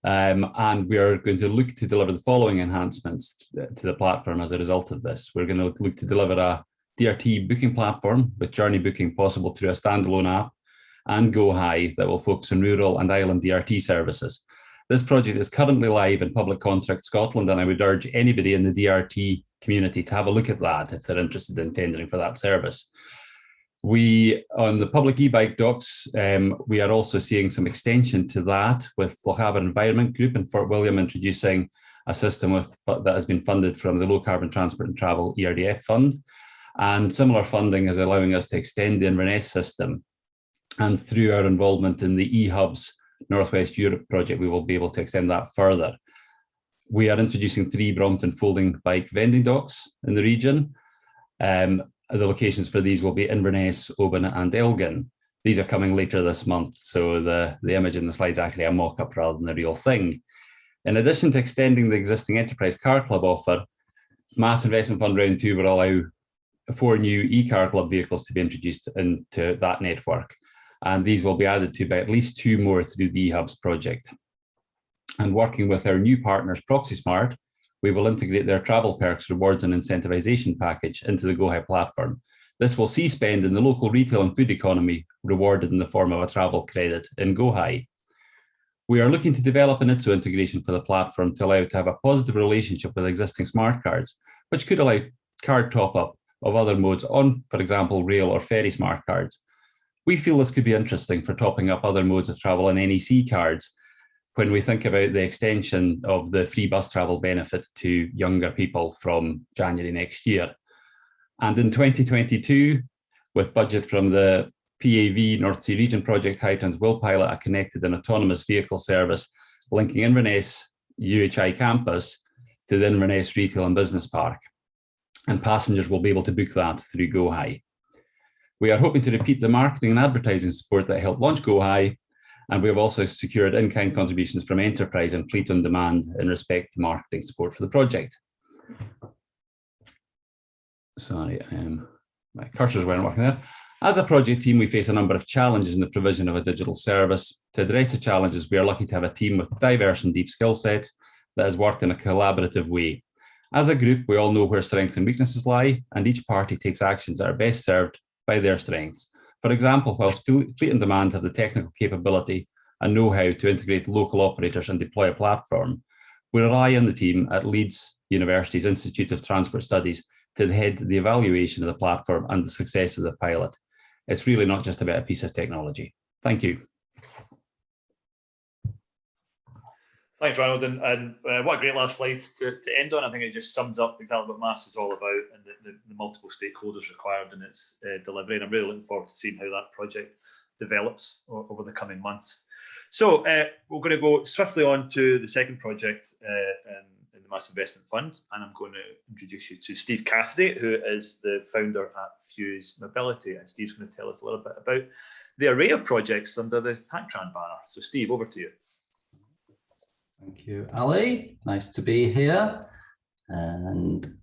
and we are going to look to deliver the following enhancements to the platform as a result of this. We're going to look to deliver a DRT booking platform with journey booking possible through a standalone app, and GoHi that will focus on rural and island DRT services. This project is currently live in Public Contract Scotland, and I would urge anybody in the DRT community to have a look at that if they're interested in tendering for that service. We, on the public e-bike docks, we are also seeing some extension to that with Lochaber Environment Group in Fort William introducing a system that has been funded from the Low Carbon Transport and Travel ERDF Fund. And similar funding is allowing us to extend the Inverness system. And through our involvement in the eHubs Northwest Europe project, we will be able to extend that further. We are introducing 3 Brompton folding bike vending docks in the region. The locations for these will be Inverness, Oban, and Elgin. These are coming later this month, so the image in the slide is actually a mock-up rather than the real thing. In addition to extending the existing Enterprise Car Club offer, MaaS Investment Fund Round 2 will allow 4 new e-car club vehicles to be introduced into that network. And these will be added to by at least 2 more through the eHubs project. And working with our new partners, ProxySmart, we will integrate their travel perks, rewards, and incentivization package into the GoHi platform. This will see spend in the local retail and food economy rewarded in the form of a travel credit in GoHi. We are looking to develop an ITSO integration for the platform to allow it to have a positive relationship with existing smart cards, which could allow card top-up of other modes on, for example, rail or ferry smart cards. We feel this could be interesting for topping up other modes of travel and NEC cards when we think about the extension of the free bus travel benefit to younger people from January next year. And in 2022, with budget from the PAV North Sea Region project, Highlands will pilot a connected and autonomous vehicle service linking Inverness UHI campus to the Inverness Retail and Business Park. And passengers will be able to book that through GoHi. We are hoping to repeat the marketing and advertising support that helped launch GoHi, and we have also secured in-kind contributions from Enterprise and Fleet on Demand in respect to marketing support for the project. Sorry, my cursors weren't working there. As a project team, we face a number of challenges in the provision of a digital service. To address the challenges, we are lucky to have a team with diverse and deep skill sets that has worked in a collaborative way. As a group, we all know where strengths and weaknesses lie, and each party takes actions that are best served by their strengths. For example, whilst Fleet on Demand have the technical capability and know-how to integrate local operators and deploy a platform, we rely on the team at Leeds University's Institute of Transport Studies to head the evaluation of the platform and the success of the pilot. It's really not just about a piece of technology. Thank you. Thanks, Ronald, and what a great last slide to end on. I think it just sums up exactly what MaaS is all about and the multiple stakeholders required in its delivery. And I'm really looking forward to seeing how that project develops over the coming months. So we're going to go swiftly on to the second project in the MaaS Investment Fund, and I'm going to introduce you to Steve Cassidy, who is the founder at Fuse Mobility. And Steve's going to tell us a little bit about the array of projects under the TACTRAN banner. So Steve, over to you. Thank you, Ali. Nice to be here. And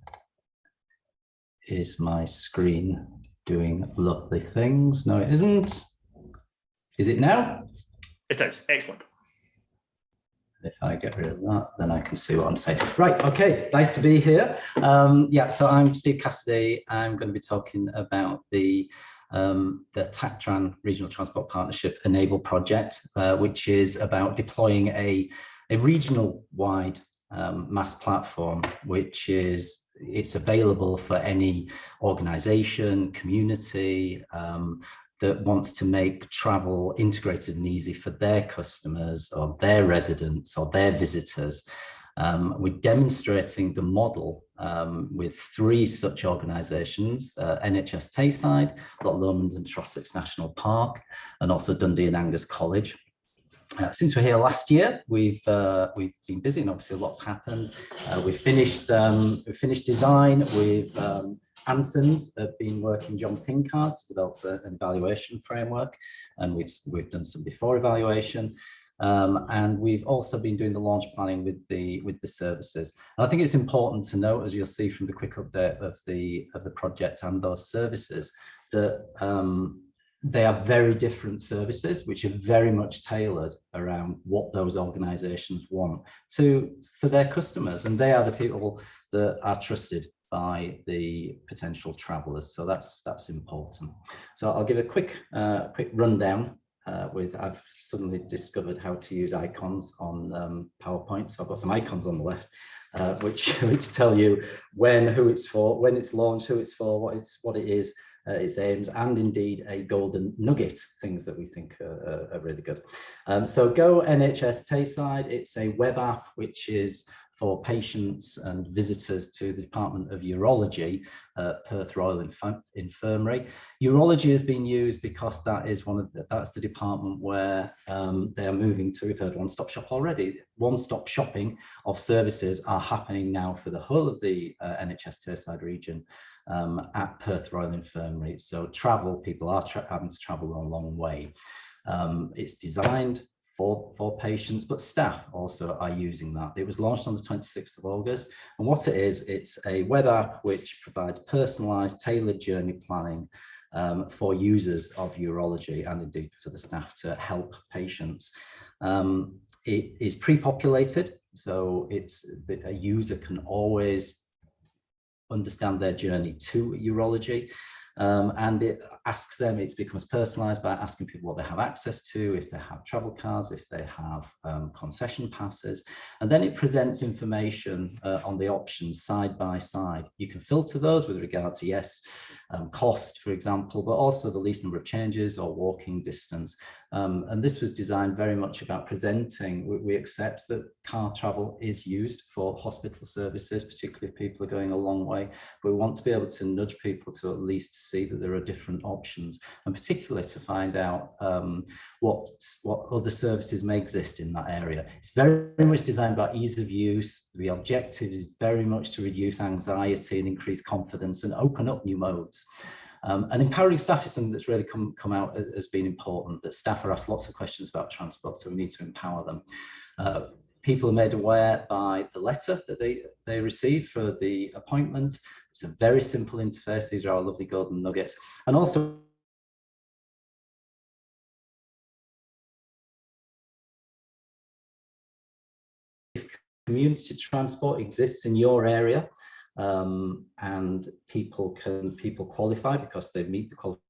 is my screen doing lovely things? No, it isn't. Is it now? It is. Excellent. If I get rid of that, then I can see what I'm saying. Right, okay, nice to be here. Yeah, so I'm Steve Cassidy. I'm going to be talking about the TACTRAN Regional Transport Partnership Enable project, which is about deploying a regional-wide MaaS platform, which is it's available for any organization, community that wants to make travel integrated and easy for their customers or their residents or their visitors. We're demonstrating the model with 3 such organisations, NHS Tayside, Lot Lomond and Trossachs National Park, and also Dundee and Angus College. Since we're here last year, we've been busy and obviously a lot's happened. We've finished design with Anson's have been working John Pinkard's developed an evaluation framework, and we've done some before evaluation. And we've also been doing the launch planning with the services. And I think it's important to note, as you'll see from the quick update of the project and those services, that they are very different services, which are very much tailored around what those organisations want for their customers, and they are the people that are trusted by the potential travellers. So that's important. So I'll give a quick rundown. I've suddenly discovered how to use icons on PowerPoint. So I've got some icons on the left, which tell you who it's for, when it's launched, who it's for, what it is, its aims, and indeed a golden nugget, things that we think are really good. So Go NHS Tayside, it's a web app which is for patients and visitors to the Department of Urology, Perth Royal Infirmary. Urology has been used because that's the department where they are moving to. We've heard one-stop shop already. One-stop shopping of services are happening now for the whole of the NHS Tayside region at Perth Royal Infirmary. So people are having to travel a long way. It's designed for patients, but staff also are using that. It was launched on the 26th of August. And what it is, it's a web app which provides personalized, tailored journey planning for users of urology and indeed for the staff to help patients. It is pre-populated, so a user can always understand their journey to urology. and it asks them, it becomes personalized by asking people what they have access to, if they have travel cards, if they have concession passes, and then it presents information on the options side by side. You can filter those with regard to, yes, cost, for example, but also the least number of changes or walking distance. And this was designed very much about presenting, we accept that car travel is used for hospital services, particularly if people are going a long way, but we want to be able to nudge people to at least see that there are different options, and particularly to find out what other services may exist in that area. It's very much designed about ease of use. The objective is very much to reduce anxiety and increase confidence and open up new modes. And empowering staff is something that's really come out as being important, that staff are asked lots of questions about transport, so we need to empower them. People are made aware by the letter that they receive for the appointment. It's a very simple interface. These are our lovely golden nuggets. And also, if community transport exists in your area, and people qualify because they meet the qualification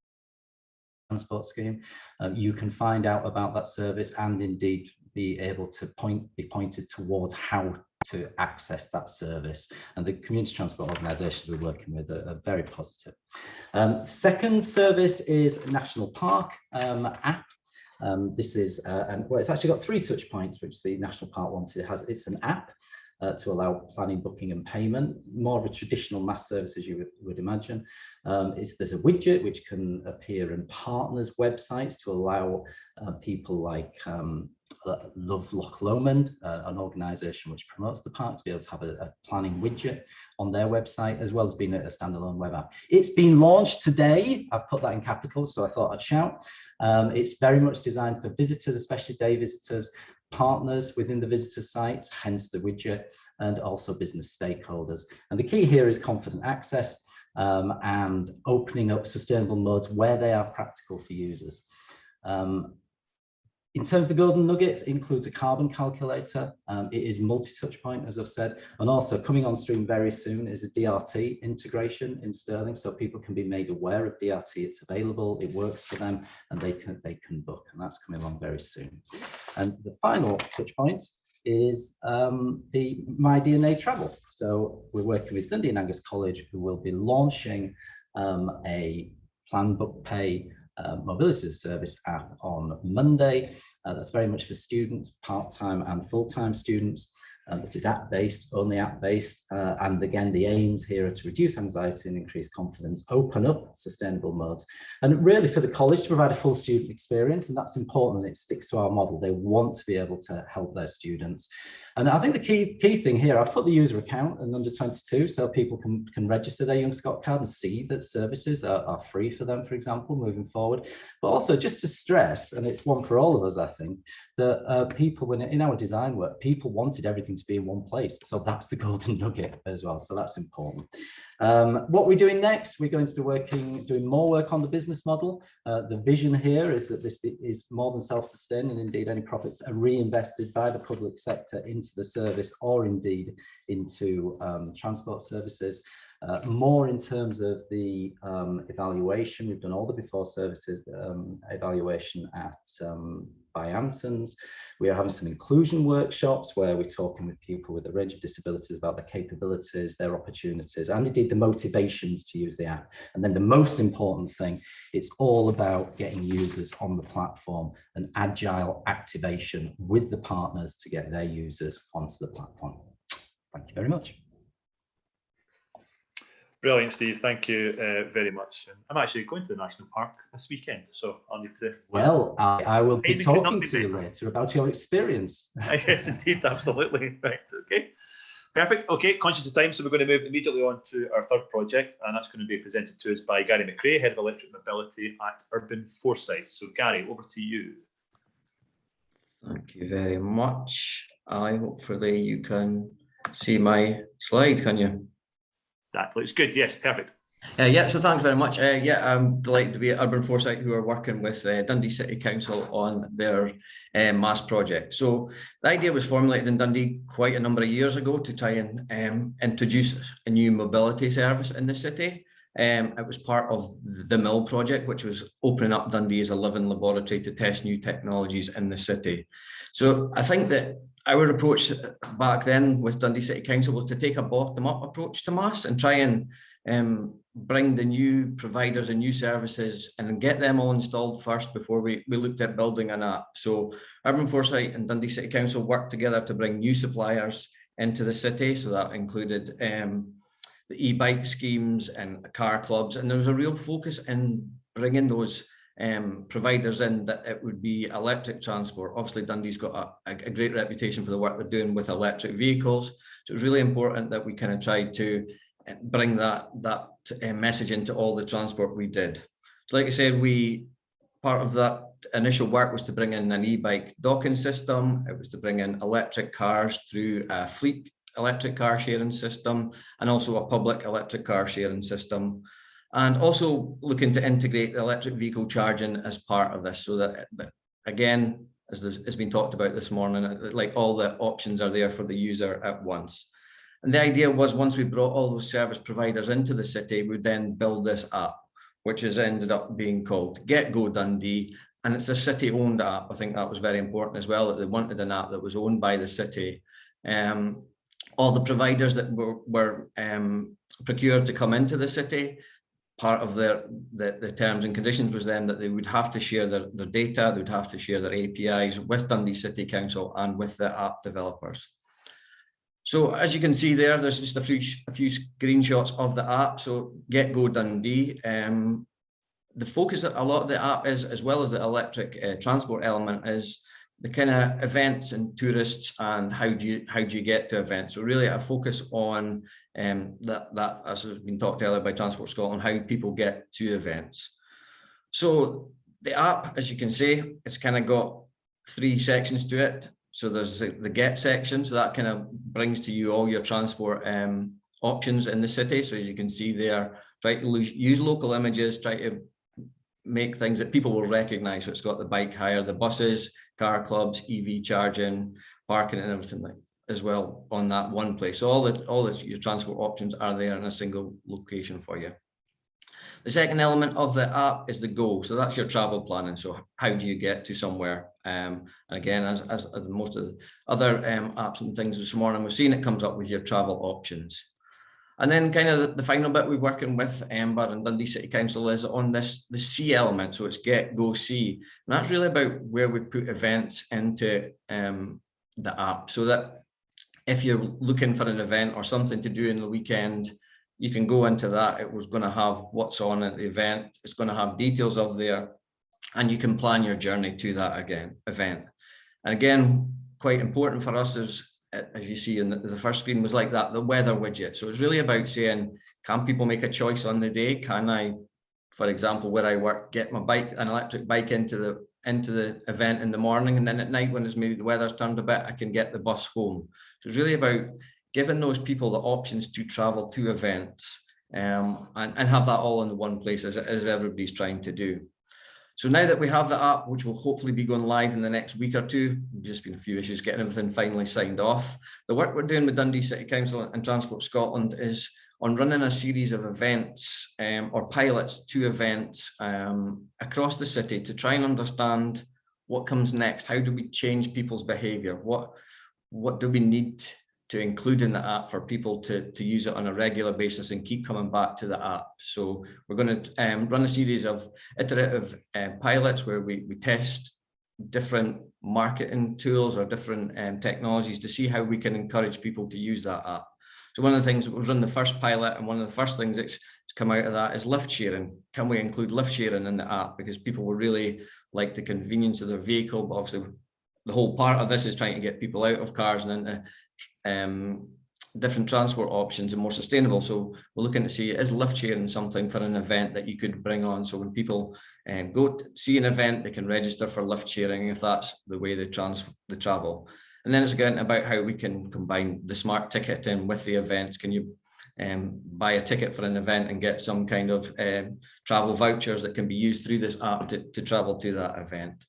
transport scheme, you can find out about that service and indeed be able to be pointed towards how to access that service. And the community transport organisations we're working with are very positive. Second service is National Park app. This is, well, it's actually got 3 touch points, which the National Park wanted. It's an app to allow planning, booking and payment, more of a traditional MaaS service as you would imagine. There's a widget which can appear in partners' websites to allow people like Love Loch Lomond, an organisation which promotes the park, to be able to have a planning widget on their website, as well as being a standalone web app. It's been launched today. I've put that in capitals, so I thought I'd shout. It's very much designed for visitors, especially day visitors, partners within the visitor site, hence the widget, and also business stakeholders. And the key here is confident access and opening up sustainable modes where they are practical for users. In terms of the golden nuggets, it includes a carbon calculator. It is multi-touch point, as I've said, and also coming on stream very soon is a DRT integration in Sterling, so people can be made aware of DRT. It's available, it works for them, and they can book, and that's coming along very soon. And the final touch point is the My DNA Travel. So we're working with Dundee and Angus College, who will be launching a plan, book, pay mobility service app on Monday. That's very much for students, part-time and full-time students. It is app-based, only app-based, and again, the aims here are to reduce anxiety and increase confidence, open up sustainable modes, and really for the college to provide a full student experience, and that's important. It sticks to our model. They want to be able to help their students. And I think the key thing here, I've put the user account and under 22, so people can register their Young Scot card and see that services are free for them, for example, moving forward. But also just to stress, and it's one for all of us, I think, that people, when in our design work, people wanted everything to be in one place. So that's the golden nugget as well. So that's important. What we're doing next, we're going to be doing more work on the business model. The vision here is that this is more than self-sustained, and indeed any profits are reinvested by the public sector into the service or indeed into transport services. More in terms of the evaluation, we've done all the before services evaluation at by Anson's. We are having some inclusion workshops where we're talking with people with a range of disabilities about their capabilities, their opportunities, and indeed the motivations to use the app. And then the most important thing, it's all about getting users on the platform and agile activation with the partners to get their users onto the platform. Thank you very much. Brilliant, Steve. Thank you very much. I'm actually going to the National Park this weekend, so I'll need to. Well, I will be talking to you later about your experience. Yes, indeed, absolutely. Right, okay. Perfect. Okay, conscious of time, so we're going to move immediately on to our third project, and that's going to be presented to us by Gary McRae, Head of Electric Mobility at Urban Foresight. So, Gary, over to you. Thank you very much. Hopefully you can see my slide, can you? That looks good. Yes, perfect. Yeah, so thanks very much. Yeah, I'm delighted to be at Urban Foresight, who are working with Dundee City Council on their MaaS project. So the idea was formulated in Dundee quite a number of years ago to try and introduce a new mobility service in the city. It was part of the Mill project, which was opening up Dundee as a living laboratory to test new technologies in the city. So I think that our approach back then with Dundee City Council was to take a bottom-up approach to MaaS and try and bring the new providers and new services and get them all installed first before we looked at building an app. So Urban Foresight and Dundee City Council worked together to bring new suppliers into the city. So that included the e-bike schemes and car clubs. And there was a real focus in bringing those providers in that it would be electric transport. Obviously, Dundee's got a great reputation for the work they're doing with electric vehicles. So it was really important that we kind of tried to bring that message into all the transport we did. So like I said, part of that initial work was to bring in an e-bike docking system. It was to bring in electric cars through a fleet electric car sharing system and also a public electric car sharing system. And also looking to integrate the electric vehicle charging as part of this, so that again, as has been talked about this morning, like all the options are there for the user at once. And the idea was, once we brought all those service providers into the city, we'd then build this app, which has ended up being called Get Go Dundee. And it's a city-owned app. I think that was very important as well, that they wanted an app that was owned by the city. All the providers that were procured to come into the city, part of the terms and conditions was then that they would have to share their data, they would have to share their APIs with Dundee City Council and with the app developers. So as you can see there, there's just a few screenshots of the app. So Get Go Dundee. The focus a lot of the app is, as well as the electric transport element, is the kind of events and tourists and how do you get to events. So really a focus on that, as has been talked earlier by Transport Scotland, how people get to events. So the app, as you can see, it's kind of got 3 sections to it. So there's the get section, so that kind of brings to you all your transport options in the city. So as you can see there, try to use local images, try to make things that people will recognize. So it's got the bike hire, the buses, car clubs, EV charging, parking and everything like as well on that one place. So all your transport options are there in a single location for you. The second element of the app is the go. So that's your travel planning. So how do you get to somewhere? And again, as most of the other apps and things this morning, we've seen it comes up with your travel options. And then kind of the final bit we're working with Ember and Dundee City Council is on the C element. So it's Get, Go, See. And that's really about where we put events into the app, so that if you're looking for an event or something to do in the weekend, you can go into that. It was going to have what's on at the event. It's going to have details of there, and you can plan your journey to that event. And again, quite important for us is, as you see in the first screen, was like that, the weather widget. So it's really about saying, can people make a choice on the day? Can I, for example, where I work, get my bike, an electric bike into the event in the morning, and then at night when it's maybe the weather's turned a bit, I can get the bus home. So it's really about giving those people the options to travel to events and have that all in the one place, as everybody's trying to do. So now that we have the app, which will hopefully be going live in the next week or two, just been a few issues getting everything finally signed off. The work we're doing with Dundee City Council and Transport Scotland is on running a series of events or pilots to events across the city to try and understand what comes next. How do we change people's behaviour? What do we need to include in the app for people to use it on a regular basis and keep coming back to the app? So we're going to run a series of iterative pilots where we test different marketing tools or different technologies to see how we can encourage people to use that app. So one of the things, we've run the first pilot, and one of the first things that's come out of that is lift sharing. Can we include lift sharing in the app? Because people will really like the convenience of their vehicle, but obviously the whole part of this is trying to get people out of cars and into different transport options and more sustainable. So we're looking to see, is lift sharing something for an event that you could bring on? So when people go to see an event, they can register for lift sharing if that's the way they travel. And then it's again about how we can combine the smart ticketing with the events. Can you buy a ticket for an event and get some kind of travel vouchers that can be used through this app to travel to that event?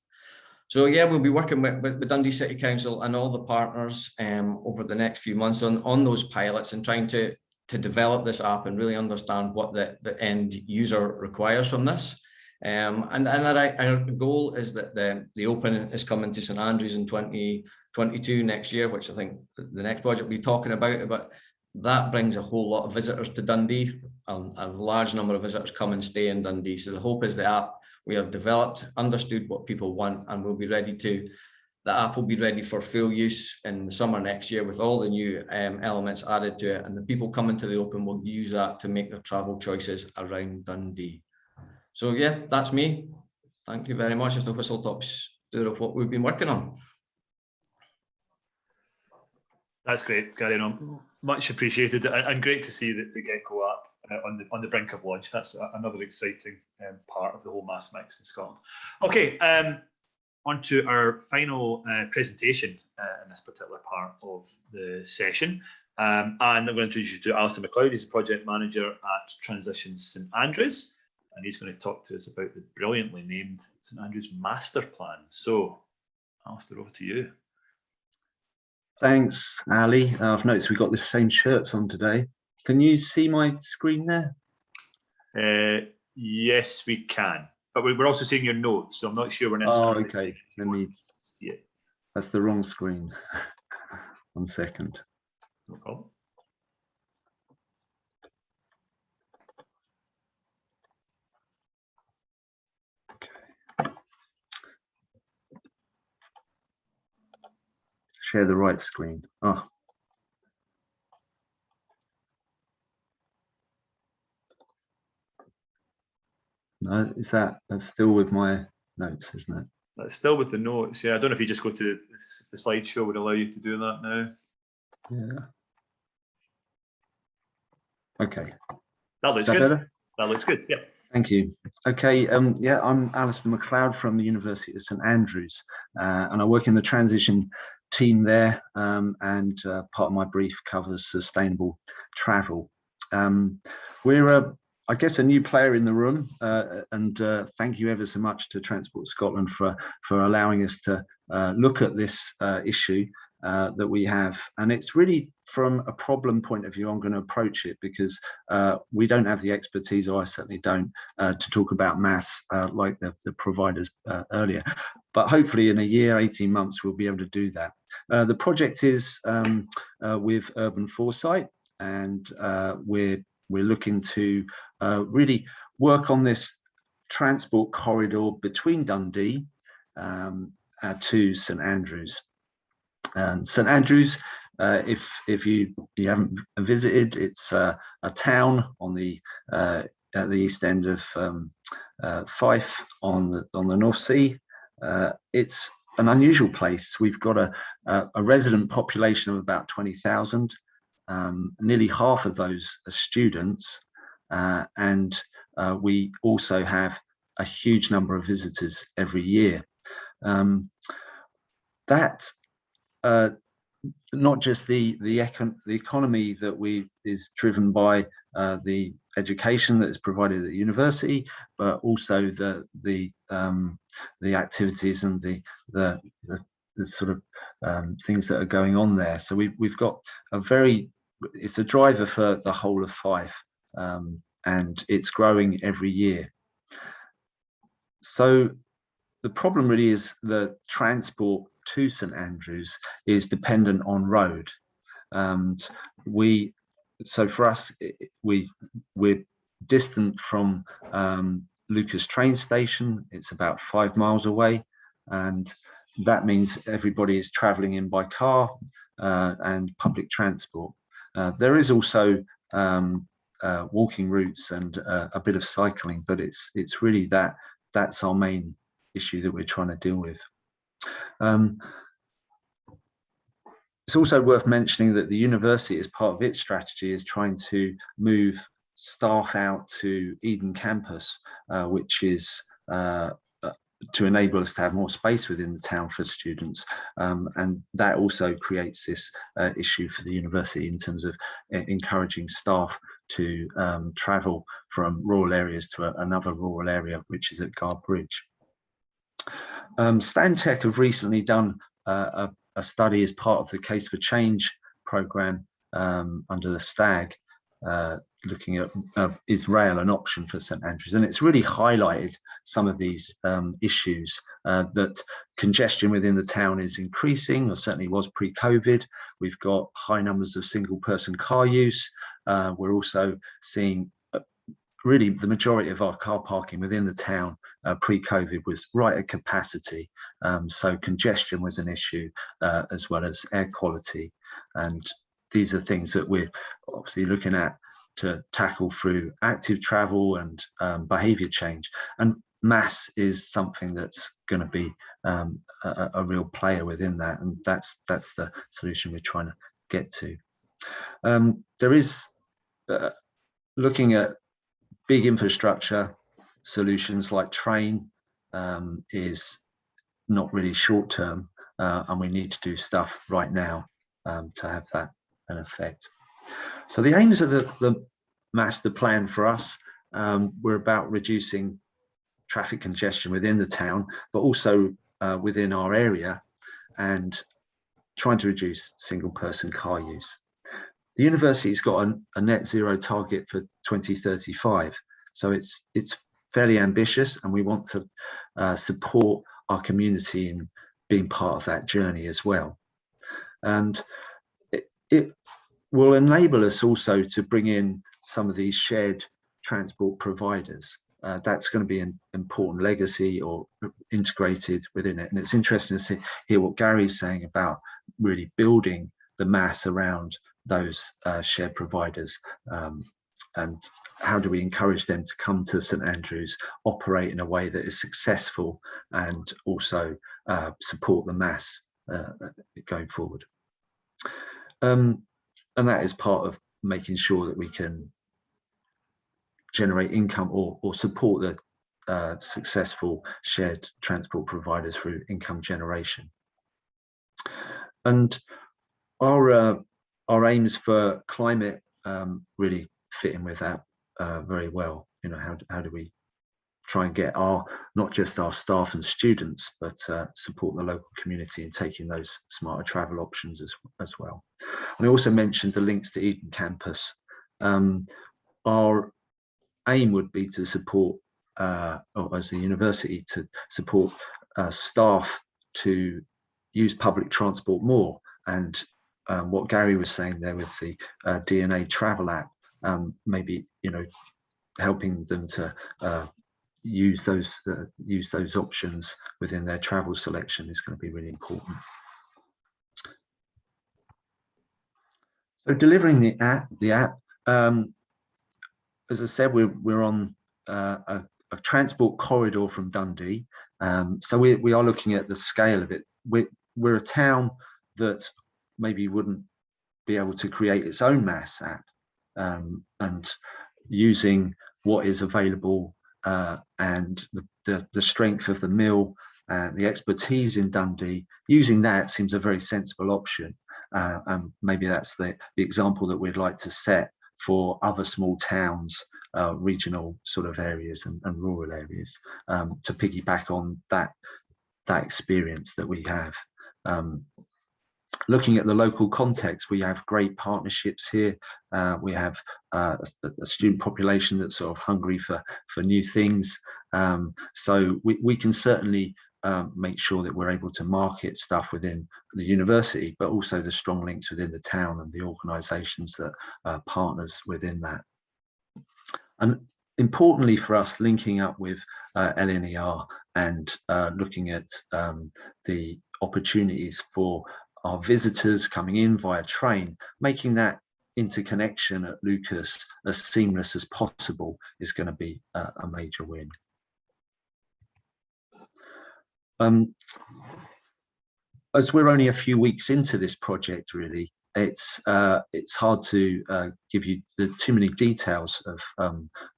So yeah, we'll be working with Dundee City Council and all the partners over the next few months on those pilots and trying to develop this app and really understand what the end user requires from this. And our goal is that the Open is coming to St Andrews in 2022 next year, which I think the next project we'll be talking about, but that brings a whole lot of visitors to Dundee. A large number of visitors come and stay in Dundee. So the hope is the app we have developed, understood what people want, and we'll be ready to, the app will be ready for full use in the summer next year with all the new elements added to it. And the people coming to the Open will use that to make their travel choices around Dundee. So yeah, that's me. Thank you very much. Just a whistle-top tour of what we've been working on. That's great, Gary. Much appreciated, and great to see the Gecko app on the brink of launch. That's another exciting part of the whole MaaS mix in Scotland. Okay, on to our final presentation in this particular part of the session. And I'm going to introduce you to Alistair MacLeod. He's a project manager at Transition St Andrews, and he's going to talk to us about the brilliantly named St Andrews Master Plan. So, Alistair, over to you. Thanks, Ali. I've noticed we've got the same shirts on today. Can you see my screen there? Yes, we can. But we're also seeing your notes, so I'm not sure we're necessarily. Oh, okay. Let me see it. That's the wrong screen. 1 second. No problem. Okay. Share the right screen. Oh. No, that's still with my notes, isn't it? That's still with the notes. Yeah, I don't know if you just go to the slideshow would allow you to do that now. Yeah. Okay. That looks good. Better? That looks good. Yeah. Thank you. Okay. Yeah, I'm Alistair MacLeod from the University of St Andrews, and I work in the transition team there. And part of my brief covers sustainable travel. We're I guess a new player in the room, and thank you ever so much to Transport Scotland for allowing us to look at this issue that we have. And it's really from a problem point of view I'm going to approach it, because we don't have the expertise, or I certainly don't, to talk about MaaS like the providers earlier. But hopefully in a year, 18 months, we'll be able to do that. The project is with Urban Foresight, and we're looking to really work on this transport corridor between Dundee to St Andrews. St Andrews, if you haven't visited, it's a town on the at the east end of Fife on the North Sea. It's an unusual place. We've got a resident population of about 20,000. Nearly half of those are students, and we also have a huge number of visitors every year. That not just the economy that is driven by the education that is provided at the university, but also the activities and the sort of things that are going on there. So we've got it's a driver for the whole of Fife, and it's growing every year. So the problem really is the transport to St Andrews is dependent on road. So for us, we're distant from Lucas train station. It's about 5 miles away, and that means everybody is travelling in by car and public transport. There is also walking routes and a bit of cycling, but it's really that's our main issue that we're trying to deal with. It's also worth mentioning that the university, as part of its strategy, is trying to move staff out to Eden campus, which is to enable us to have more space within the town for students. And that also creates this issue for the university in terms of encouraging staff to travel from rural areas to another rural area, which is at Guard Bridge. Stantec have recently done a study as part of the Case for Change programme under the STAG, looking at is rail an option for St Andrews, and it's really highlighted some of these issues, that congestion within the town is increasing, or certainly was pre-COVID. We've got high numbers of single person car use. We're also seeing really the majority of our car parking within the town pre-COVID was right at capacity. So congestion was an issue, as well as air quality. And these are things that we're obviously looking at to tackle through active travel and behaviour change. And MaaS is something that's going to be a real player within that, and that's the solution we're trying to get to. There is looking at big infrastructure solutions like train is not really short term, and we need to do stuff right now to have that an effect. So the aims of the master plan for us, we're about reducing traffic congestion within the town, but also within our area, and trying to reduce single person car use. The university's got a net zero target for 2035, so it's fairly ambitious, and we want to support our community in being part of that journey as well. And it will enable us also to bring in some of these shared transport providers. That's going to be an important legacy or integrated within it. And it's interesting to hear what Gary's saying about really building the MaaS around those shared providers, and how do we encourage them to come to St Andrews, operate in a way that is successful, and also support the MaaS going forward. And that is part of making sure that we can generate income or support the successful shared transport providers through income generation. And our aims for climate really fit in with that very well. You know, how do we try and get not just our staff and students, but support the local community in taking those smarter travel options as well. And I also mentioned the links to Eden Campus. Our aim would be to support, or as the university, to support staff to use public transport more. And what Gary was saying there with the DNA travel app, maybe, you know, helping them to use those options within their travel selection is going to be really important. So delivering the app, as I said, we're on a transport corridor from Dundee, so we are looking at the scale of it. We're a town that maybe wouldn't be able to create its own MaaS app, and using what is available and the strength of the mill and the expertise in Dundee, using that seems a very sensible option. And maybe that's the example that we'd like to set for other small towns, regional sort of areas and rural areas, to piggyback on that experience that we have. Looking at the local context, we have great partnerships here. We have a student population that's sort of hungry for new things. So we can certainly make sure that we're able to market stuff within the university, but also the strong links within the town and the organisations that are partners within that. And importantly for us, linking up with LNER and looking at the opportunities for our visitors coming in via train, making that interconnection at Lucas as seamless as possible is going to be a major win. As we're only a few weeks into this project, really, it's hard to give you too many details of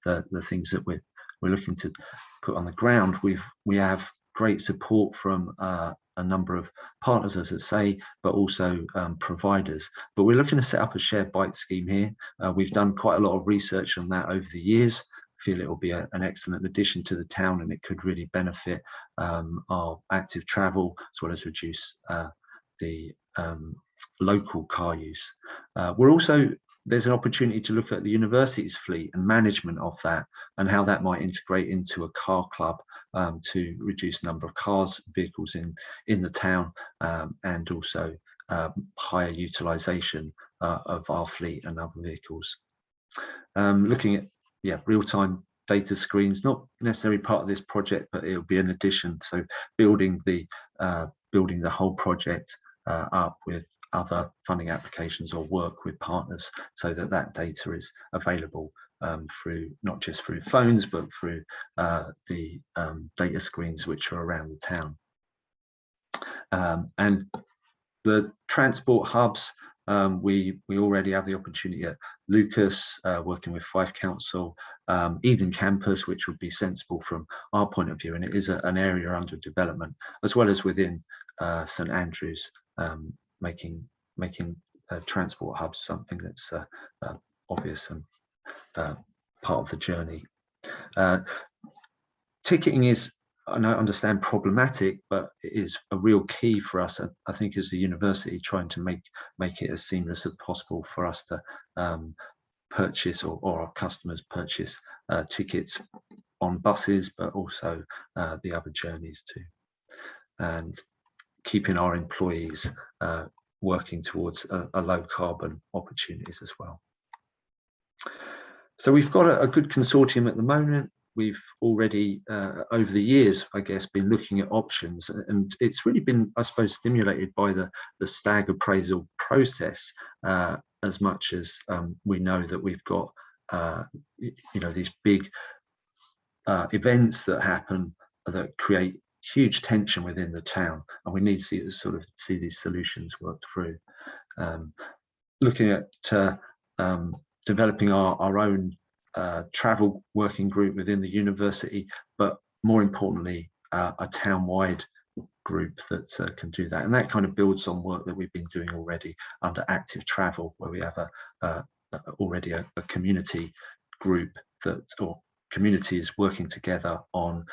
the things that we're looking to put on the ground. We have great support from a number of partners, as I say, but also providers. But we're looking to set up a shared bike scheme here. We've done quite a lot of research on that over the years. Feel it will be an excellent addition to the town, and it could really benefit our active travel as well as reduce the local car use. We're also there's an opportunity to look at the university's fleet and management of that, and how that might integrate into a car club to reduce the number of vehicles in the town, and also higher utilisation of our fleet and other vehicles. Looking at real-time data screens, not necessarily part of this project, but it'll be an addition. So building the whole project up with other funding applications or work with partners, so that that data is available through, not just through phones, but through the data screens which are around the town. And the transport hubs, we already have the opportunity at Lucas, working with Fife Council, Eden Campus, which would be sensible from our point of view, and it is an area under development, as well as within St Andrews, making transport hubs something that's obvious and part of the journey. Ticketing is, I understand, problematic, but it is a real key for us, I think, as the university, trying to make it as seamless as possible for us to purchase, or our customers purchase tickets on buses, but also the other journeys too, and keeping our employees working towards a low carbon opportunities as well. So we've got a good consortium at the moment. We've already, over the years, I guess, been looking at options, and it's really been, I suppose, stimulated by the stag appraisal process, as much as we know that we've got, these big events that happen that create huge tension within the town, and we need to see these solutions worked through. Looking at developing our own travel working group within the university, but more importantly, a town-wide group that can do that, and that kind of builds on work that we've been doing already under active travel, where we have already a community group or communities working together on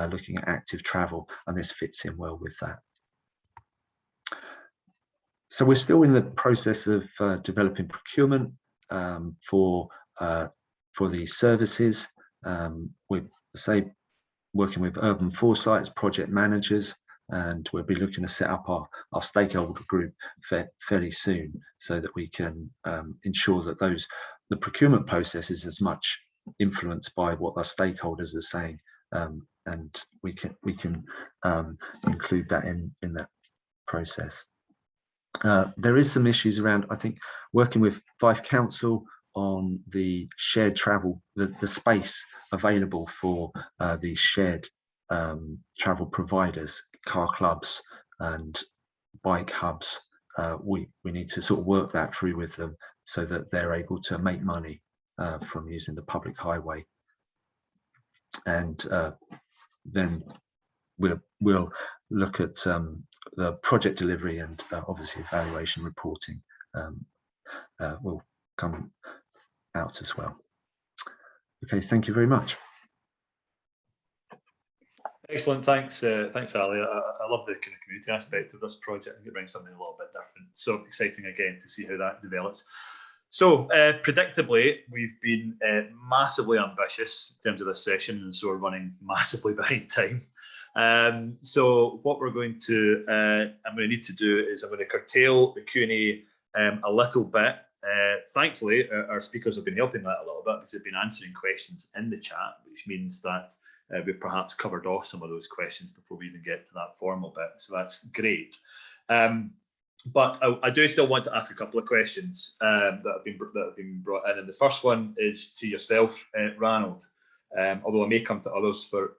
looking at active travel, and this fits in well with that. So we're still in the process of developing procurement for these services. We say working with urban foresights, project managers, and we'll be looking to set up our stakeholder group fairly soon, so that we can ensure that the procurement process is as much influenced by what our stakeholders are saying, and we can include that in that process. There is some issues around, I think, working with Fife Council on the shared travel, the space available for these shared travel providers, car clubs and bike hubs. We need to sort of work that through with them, so that they're able to make money from using the public highway, and then we'll look at the project delivery, and obviously evaluation reporting will come out as well. Okay, thank you very much. Excellent, thanks, thanks, Ali. I love the kind of community aspect of this project. I think it brings something a little bit different. So exciting again to see how that develops. So predictably, we've been massively ambitious in terms of this session, and so we're running massively behind time. So what we're going to, I'm going to need to do is I'm going to curtail the Q&A a little bit. Thankfully, our speakers have been helping that a little bit, because they've been answering questions in the chat, which means that we've perhaps covered off some of those questions before we even get to that formal bit. So that's great. But I do still want to ask a couple of questions that have been brought in, and the first one is to yourself, Ranald. Although I may come to others for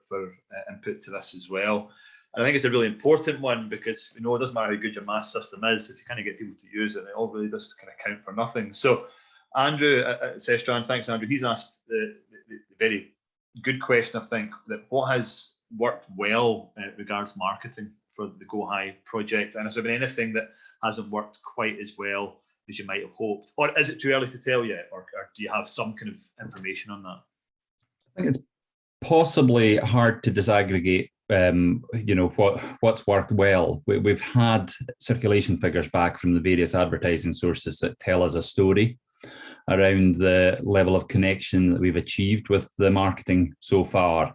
input to this as well. And I think it's a really important one, because it doesn't matter how good your MaaS system is, if you kind of get people to use it, it all really does kind of count for nothing. So Andrew Sestran, thanks Andrew, he's asked the very good question, I think, that what has worked well in regards marketing for the Go High project, and has there been anything that hasn't worked quite as well as you might have hoped, or is it too early to tell yet, or do you have some kind of information on that? I think it's possibly hard to disaggregate, what's worked well. We've had circulation figures back from the various advertising sources that tell us a story, around the level of connection that we've achieved with the marketing so far.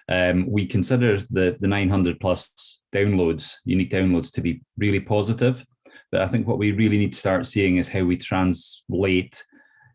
We consider the 900 plus downloads, unique downloads, to be really positive. But I think what we really need to start seeing is how we translate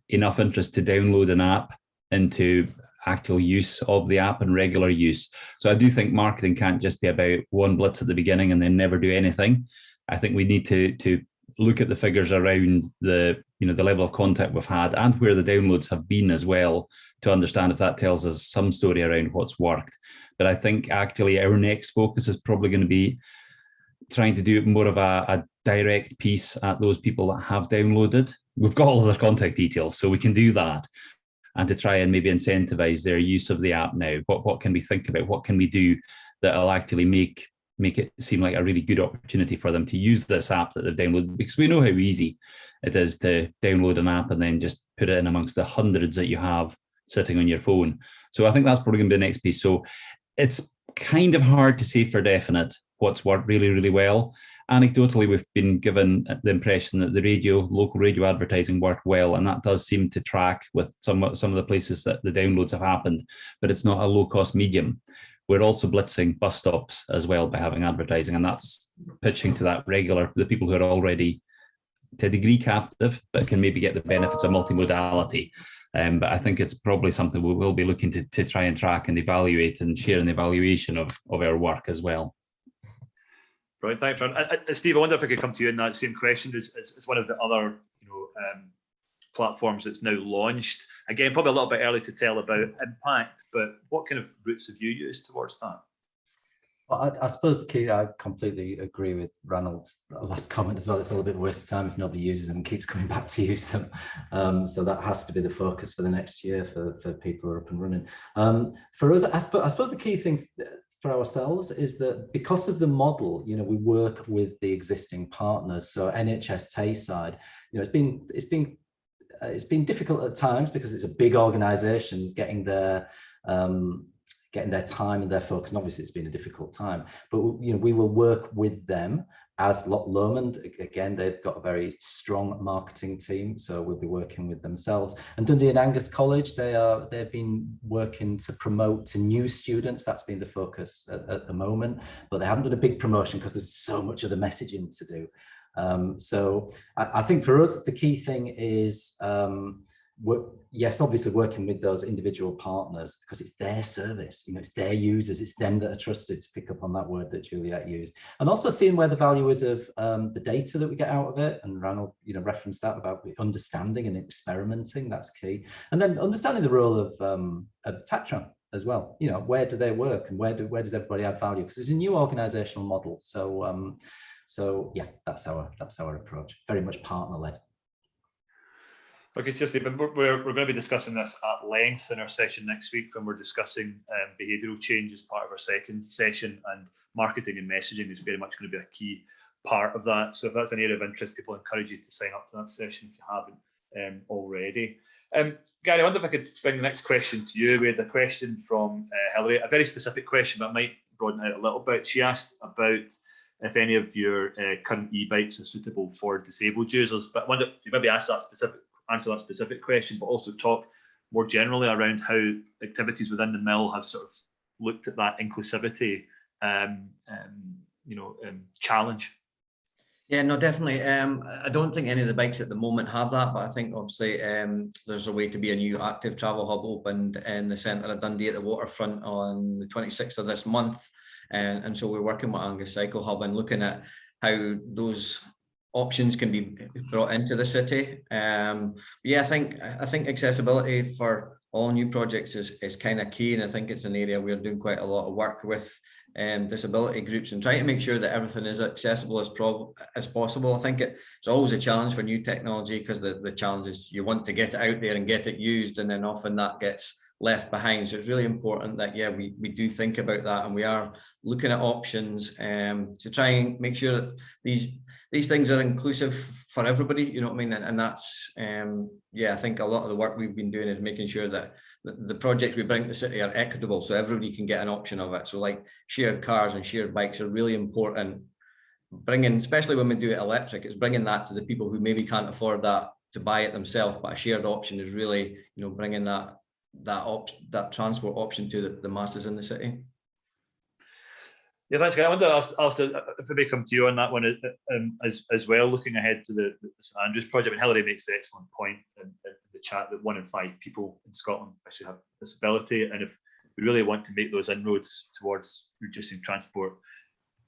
enough interest to download an app into actual use of the app and regular use. So I do think marketing can't just be about one blitz at the beginning and then never do anything. I think we need to look at the figures around the level of contact we've had and where the downloads have been as well, to understand if that tells us some story around what's worked. But I think actually our next focus is probably going to be trying to do more of a direct piece at those people that have downloaded. We've got all of their contact details, so we can do that, and to try and maybe incentivize their use of the app now. What can we think about? What can we do that'll actually make it seem like a really good opportunity for them to use this app that they've downloaded? Because we know how easy it is to download an app and then just put it in amongst the hundreds that you have sitting on your phone. So I think that's probably going to be the next piece. So it's kind of hard to say for definite what's worked really, really well. Anecdotally, we've been given the impression that the local radio advertising worked well, and that does seem to track with some of the places that the downloads have happened, but it's not a low-cost medium. We're also blitzing bus stops as well by having advertising, and that's pitching to the people who are already to a degree captive, but can maybe get the benefits of multimodality. But I think it's probably something we will be looking to try and track and evaluate and share an evaluation of our work as well. Right, thanks, Ron. Steve, I wonder if I could come to you in that same question. As one of the other platforms that's now launched, again, probably a little bit early to tell about impact, but what kind of routes have you used towards that? Well, I suppose the key, I completely agree with Ranald's last comment as well. It's all a bit of a waste of time if nobody uses them and keeps coming back to use them. So that has to be the focus for the next year for people who are up and running. For us, I suppose the key thing for ourselves is that because of the model, we work with the existing partners. So NHS Tayside, it's been difficult at times because it's a big organisation, getting their time and their focus, and obviously it's been a difficult time. But we will work with them as Lomond. Again, they've got a very strong marketing team, so we'll be working with themselves. And Dundee and Angus College, they've been working to promote to new students. That's been the focus at the moment, but they haven't done a big promotion because there's so much of the messaging to do. So I think for us, the key thing is, yes, obviously working with those individual partners because it's their service, it's their users, it's them that are trusted, to pick up on that word that Juliet used, and also seeing where the value is of the data that we get out of it. And Ranald, referenced that about understanding and experimenting. That's key, and then understanding the role of Tatran as well. Where do they work and where does everybody add value? Because it's a new organizational model. So yeah, that's our approach. Very much partner led. Okay, Stephen, we're going to be discussing this at length in our session next week when we're discussing behavioural change as part of our second session, and marketing and messaging is very much going to be a key part of that. So if that's an area of interest, people encourage you to sign up to that session if you haven't already. Gary, I wonder if I could bring the next question to you. We had a question from Hilary, a very specific question, but I might broaden it out a little bit. She asked about if any of your current e-bikes are suitable for disabled users, but I wonder if you maybe answer that specific question, but also talk more generally around how activities within the mill have sort of looked at that inclusivity challenge. Yeah, no, definitely. I don't think any of the bikes at the moment have that, but I think obviously there's a way to be a new active travel hub opened in the centre of Dundee at the waterfront on the 26th of this month. And so we're working with Angus Cycle Hub and looking at how those options can be brought into the city. Yeah, I think accessibility for all new projects is kind of key, and I think it's an area we're doing quite a lot of work with disability groups and trying to make sure that everything is accessible as possible. I think it's always a challenge for new technology because the challenge is you want to get it out there and get it used, and then often that gets left behind. So it's really important that, yeah, we do think about that, and we are looking at options to try and make sure that these things are inclusive for everybody, you know what I mean? And that's, yeah, I think a lot of the work we've been doing is making sure that the projects we bring to the city are equitable so everybody can get an option of it. So like shared cars and shared bikes are really important. Bringing, especially when we do it electric, it's bringing that to the people who maybe can't afford that buy it themselves, but a shared option is really, bringing that transport option to the masses in the city. Yeah, thanks, guys. I wonder, Alistair, if I may come to you on that one as well, looking ahead to the St Andrews project. And Hilary makes an excellent point in the chat that 1 in 5 people in Scotland actually have a disability. And if we really want to make those inroads towards reducing transport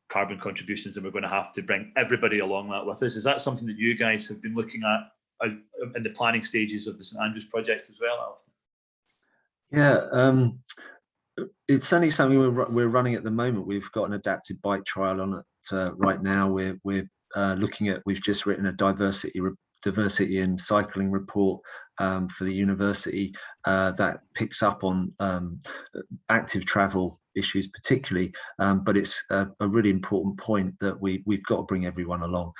carbon contributions, then we're going to have to bring everybody along that with us. Is that something that you guys have been looking at in the planning stages of the St Andrews project as well, Alistair? Yeah, it's certainly something we're running at the moment. We've got an adapted bike trial on it right now. We're looking at. We've just written a diversity in cycling report for the university that picks up on active travel issues particularly, but it's a really important point that we've got to bring everyone along.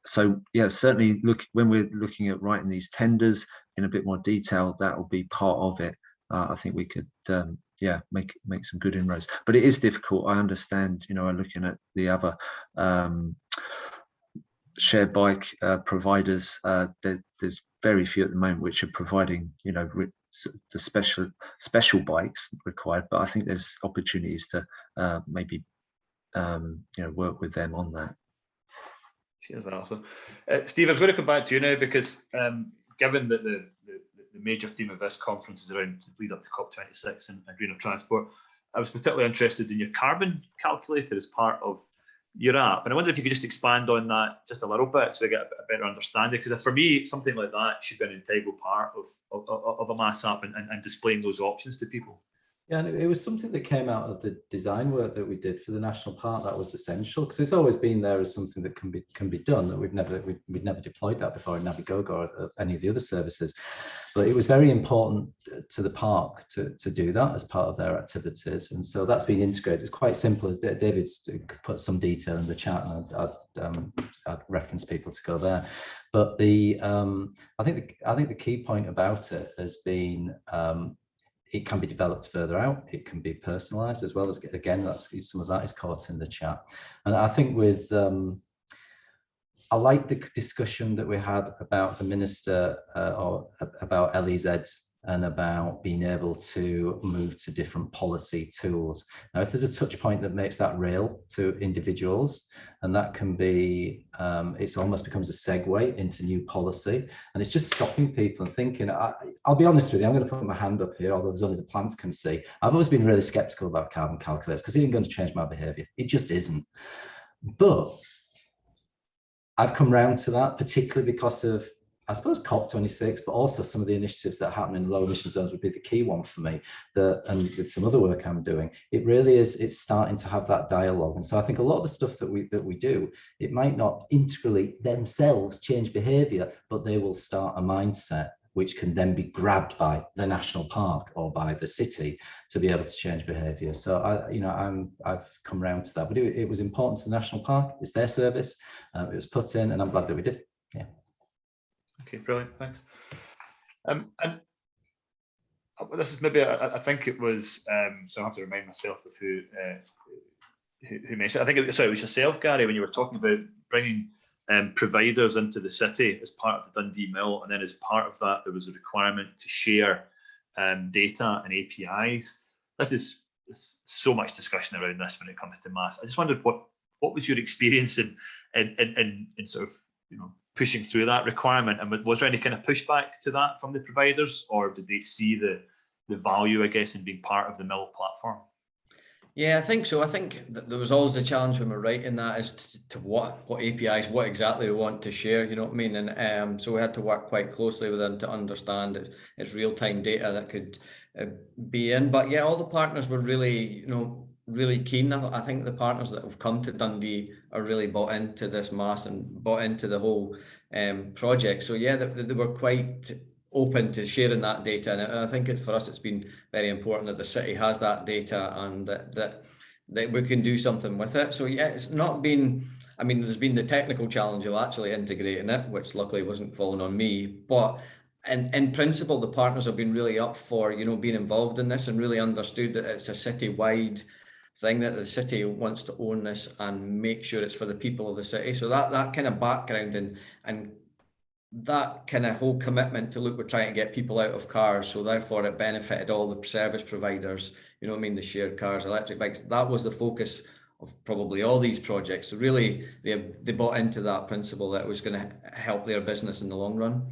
So yeah, certainly when we're looking at writing these tenders in a bit more detail, that will be part of it. I think we could make some good inroads, but it is difficult. I understand, looking at the other shared bike providers, there's very few at the moment which are providing the special bikes required, but I think there's opportunities to maybe work with them on that. Cheers, Alistair. Steve, I was going to come back to you now because given that the major theme of this conference is around the lead up to COP26 and greener transport, I was particularly interested in your carbon calculator as part of your app. And I wonder if you could just expand on that just a little bit so we get a better understanding. Because for me, something like that should be an integral part of a MaaS app and displaying those options to people. Yeah, and it was something that came out of the design work that we did for the national park that was essential, because it's always been there as something that can be done. That we'd never deployed that before in Navigogo or any of the other services, but it was very important to the park to do that as part of their activities, and so that's been integrated. It's quite simple. David's put some detail in the chat, and I'd reference people to go there. But I think the key point about it has been. It can be developed further out. It can be personalized as well as, again, some of that is caught in the chat. And I think I like the discussion that we had about the minister or about LEZs and about being able to move to different policy tools. Now, if there's a touch point that makes that real to individuals, and that can be, it almost becomes a segue into new policy, and it's just stopping people and thinking, I'll be honest with you, I'm going to put my hand up here, although there's only the plants can see. I've always been really skeptical about carbon calculators because it isn't going to change my behavior. It just isn't. But I've come round to that, particularly because of, I suppose, COP26, but also some of the initiatives that happen in low emission zones would be the key one for me. And with some other work I'm doing, it really is, it's starting to have that dialogue. And so I think a lot of the stuff that we do, it might not integrally themselves change behavior, but they will start a mindset which can then be grabbed by the national park or by the city to be able to change behavior. So I've come round to that, but it was important to the national park. It's their service. It was put in, and I'm glad that we did. Yeah. Okay, brilliant, thanks. And this is maybe, I think it was, so I have to remind myself of who mentioned it. I think it was yourself, Gary, when you were talking about bringing providers into the city as part of the Dundee Mill, and then as part of that, there was a requirement to share data and APIs. There's so much discussion around this when it comes to MaaS. I just wondered what was your experience in sort of pushing through that requirement, and was there any kind of pushback to that from the providers, or did they see the value, I guess, in being part of the Mill platform? Yeah, I think so. I think that there was always the challenge when we're writing that as to what APIs, what exactly we want to share, you know what I mean? And so we had to work quite closely with them to understand it's real-time data that could be in. But yeah, all the partners were really, really keen. I think the partners that have come to Dundee are really bought into this MaaS and bought into the whole project. So yeah, they were quite open to sharing that data, and I think for us it's been very important that the city has that data and that we can do something with it. So yeah, it's not been, I mean, there's been the technical challenge of actually integrating it, which luckily wasn't falling on me, but in principle the partners have been really up for being involved in this and really understood that it's a city-wide thing, that the city wants to own this and make sure it's for the people of the city. So that kind of background and that kind of whole commitment to look, we're trying to get people out of cars, so therefore it benefited all the service providers, you know what I mean, the shared cars, electric bikes. That was the focus of probably all these projects. So really they bought into that principle that it was going to help their business in the long run.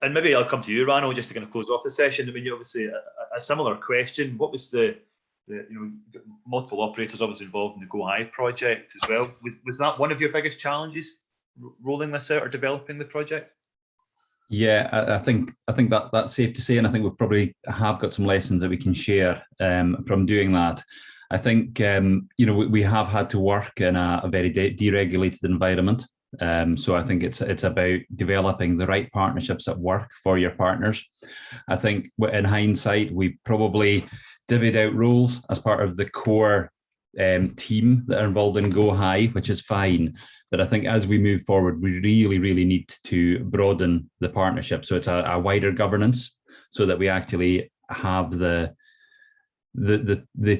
And maybe I'll come to you, Rano, just to kind of close off the session. I mean, you obviously a similar question. What was the you know, multiple operators obviously involved in the Go High project as well. Was that one of your biggest challenges, rolling this out or developing the project? Yeah, I think that's safe to say, and I think we probably have got some lessons that we can share from doing that. I think you know, we have had to work in a very deregulated environment. So I think it's about developing the right partnerships at work for your partners. I think in hindsight, we probably divvied out roles as part of the core team that are involved in Go High, which is fine. But I think as we move forward, we really need to broaden the partnership. So it's a wider governance, so that we actually have the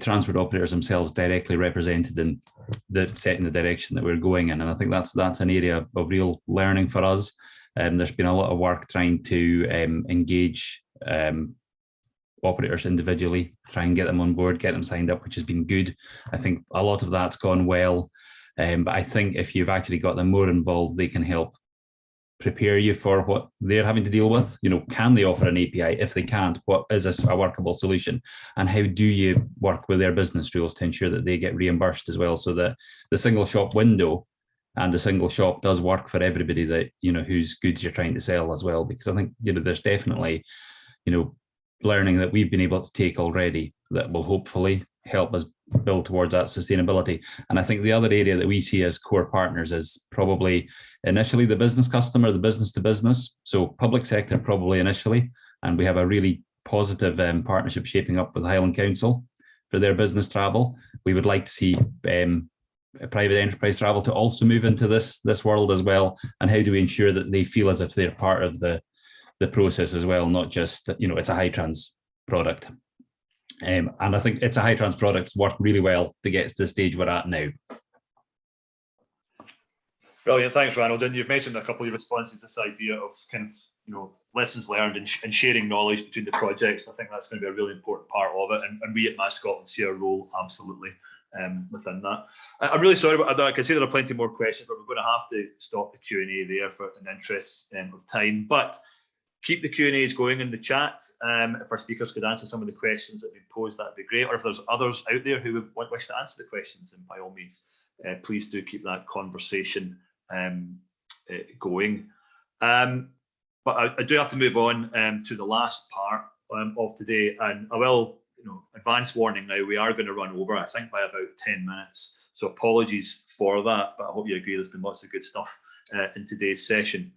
transport operators themselves directly represented in setting the direction that we're going in. And I think that's an area of real learning for us. There's been a lot of work trying to engage operators individually, try and get them on board, get them signed up, which has been good. I think a lot of that's gone well. But I think if you've actually got them more involved, they can help prepare you for what they're having to deal with. You know, can they offer an API? If they can't, what is a workable solution? And how do you work with their business rules to ensure that they get reimbursed as well, so that the single shop window and the single shop does work for everybody that, you know, whose goods you're trying to sell as well? Because I think, you know, there's definitely, you know, learning that we've been able to take already that will hopefully help us build towards that sustainability. And I think the other area that we see as core partners is probably initially the business customer, the business to business. So public sector probably initially, and we have a really positive partnership shaping up with Highland Council for their business travel. We would like to see private enterprise travel to also move into this world as well. And how do we ensure that they feel as if they're part of the process as well, not just, you know, it's a high trans product. And I think it's a high trans product's worked really well to get to the stage we're at now. Brilliant, thanks, Ranald. And you've mentioned a couple of responses, this idea of kind of, you know, lessons learned and sharing knowledge between the projects. I think that's going to be a really important part of it. And we at MaaS Scotland see our role absolutely within that. I'm really sorry about that. I can see there are plenty more questions, but we're going to have to stop the Q&A there for an interest of time. But keep the Q&As going in the chat. If our speakers could answer some of the questions that have been posed, that'd be great. Or if there's others out there who would wish to answer the questions, then by all means, please do keep that conversation going. But I do have to move on to the last part of today, and I will, you know, advance warning now, we are going to run over, I think, by about 10 minutes. So apologies for that, but I hope you agree there's been lots of good stuff in today's session.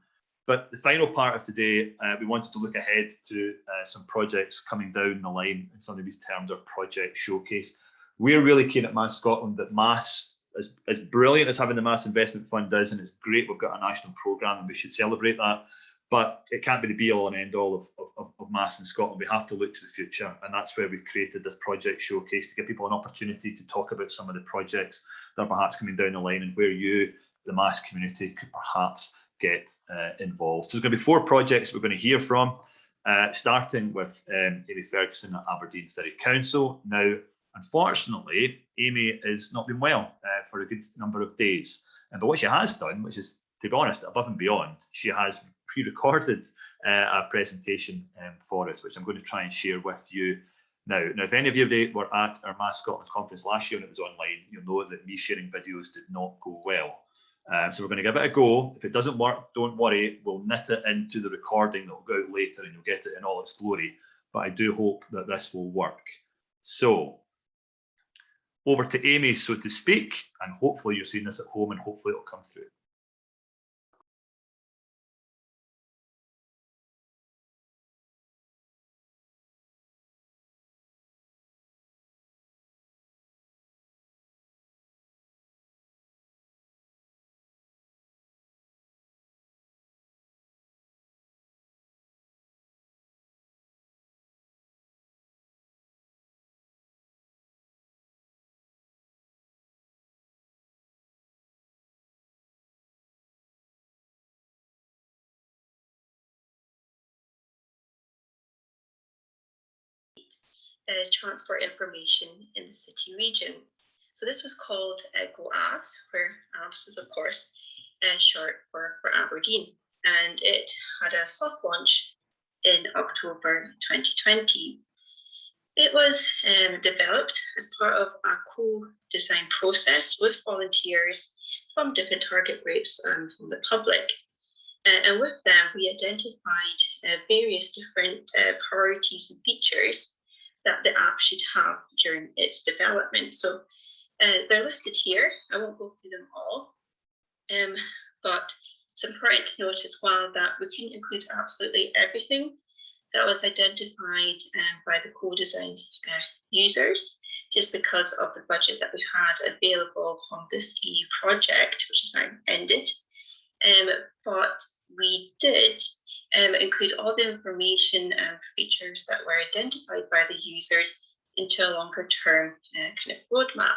But the final part of today, we wanted to look ahead to some projects coming down the line, and some of these terms are project showcase. We're really keen at MaaS Scotland that MaaS, as brilliant as having the MaaS Investment Fund is, and it's great we've got a national programme and we should celebrate that, but it can't be the be all and end all of MaaS in Scotland. We have to look to the future, and that's where we've created this project showcase to give people an opportunity to talk about some of the projects that are perhaps coming down the line and where you, the MaaS community, could perhaps get involved. So there's going to be 4 projects we're going to hear from, starting with Amy Ferguson at Aberdeen City Council. Now, unfortunately, Amy has not been well for a good number of days. But what she has done, which is, to be honest, above and beyond, she has pre-recorded a presentation for us, which I'm going to try and share with you now. Now, if any of you were at our MaaS Scotland conference last year and it was online, you'll know that me sharing videos did not go well. So we're going to give it a go. If it doesn't work, don't worry, we'll knit it into the recording that will go out later and you'll get it in all its glory. But I do hope that this will work. So over to Amy, so to speak, and hopefully you're seeing this at home and hopefully it'll come through. transport information in the city region. So this was called GoAbs, where ABS is of course short for Aberdeen, and it had a soft launch in October 2020. It was developed as part of a co-design process with volunteers from different target groups and from the public. And with them, we identified various different priorities and features that the app should have during its development. So they're listed here. I won't go through them all, but it's important to note as well that we couldn't include absolutely everything that was identified by the co-design users, just because of the budget that we had available from this EU project, which is now ended. But we did include all the information and features that were identified by the users into a longer term kind of roadmap.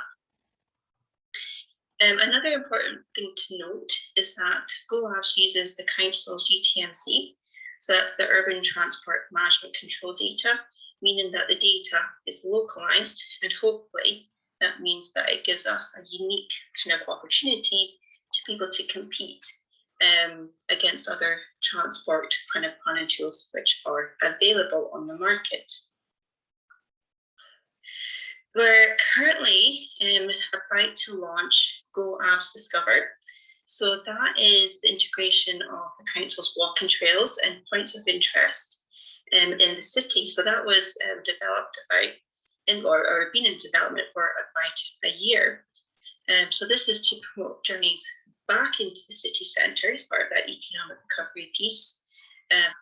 Another important thing to note is that GoAbs uses the council's UTMC, so that's the Urban Transport Management Control data, meaning that the data is localized, and hopefully that means that it gives us a unique kind of opportunity to be able to compete against other transport kind of planning tools which are available on the market. We're currently about to launch GoAbs Discover. So that is the integration of the council's walking trails and points of interest in the city. So that was developed or been in development for about a year. So this is to promote journeys back into the city centre as part of that economic recovery piece,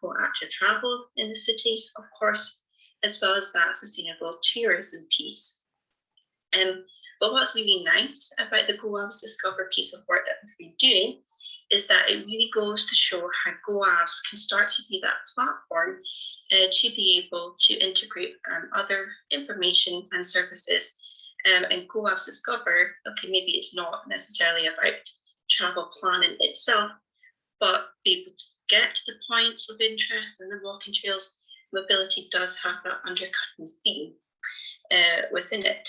for active travel in the city, of course, as well as that sustainable tourism piece. But what's really nice about the GoAbs Discover piece of work that we've been doing is that it really goes to show how GoAbs can start to be that platform to be able to integrate other information and services. And GoAbs Discover, okay, maybe it's not necessarily about travel planning itself, but be able to get to the points of interest and the walking trails. Mobility does have that undercutting theme within it.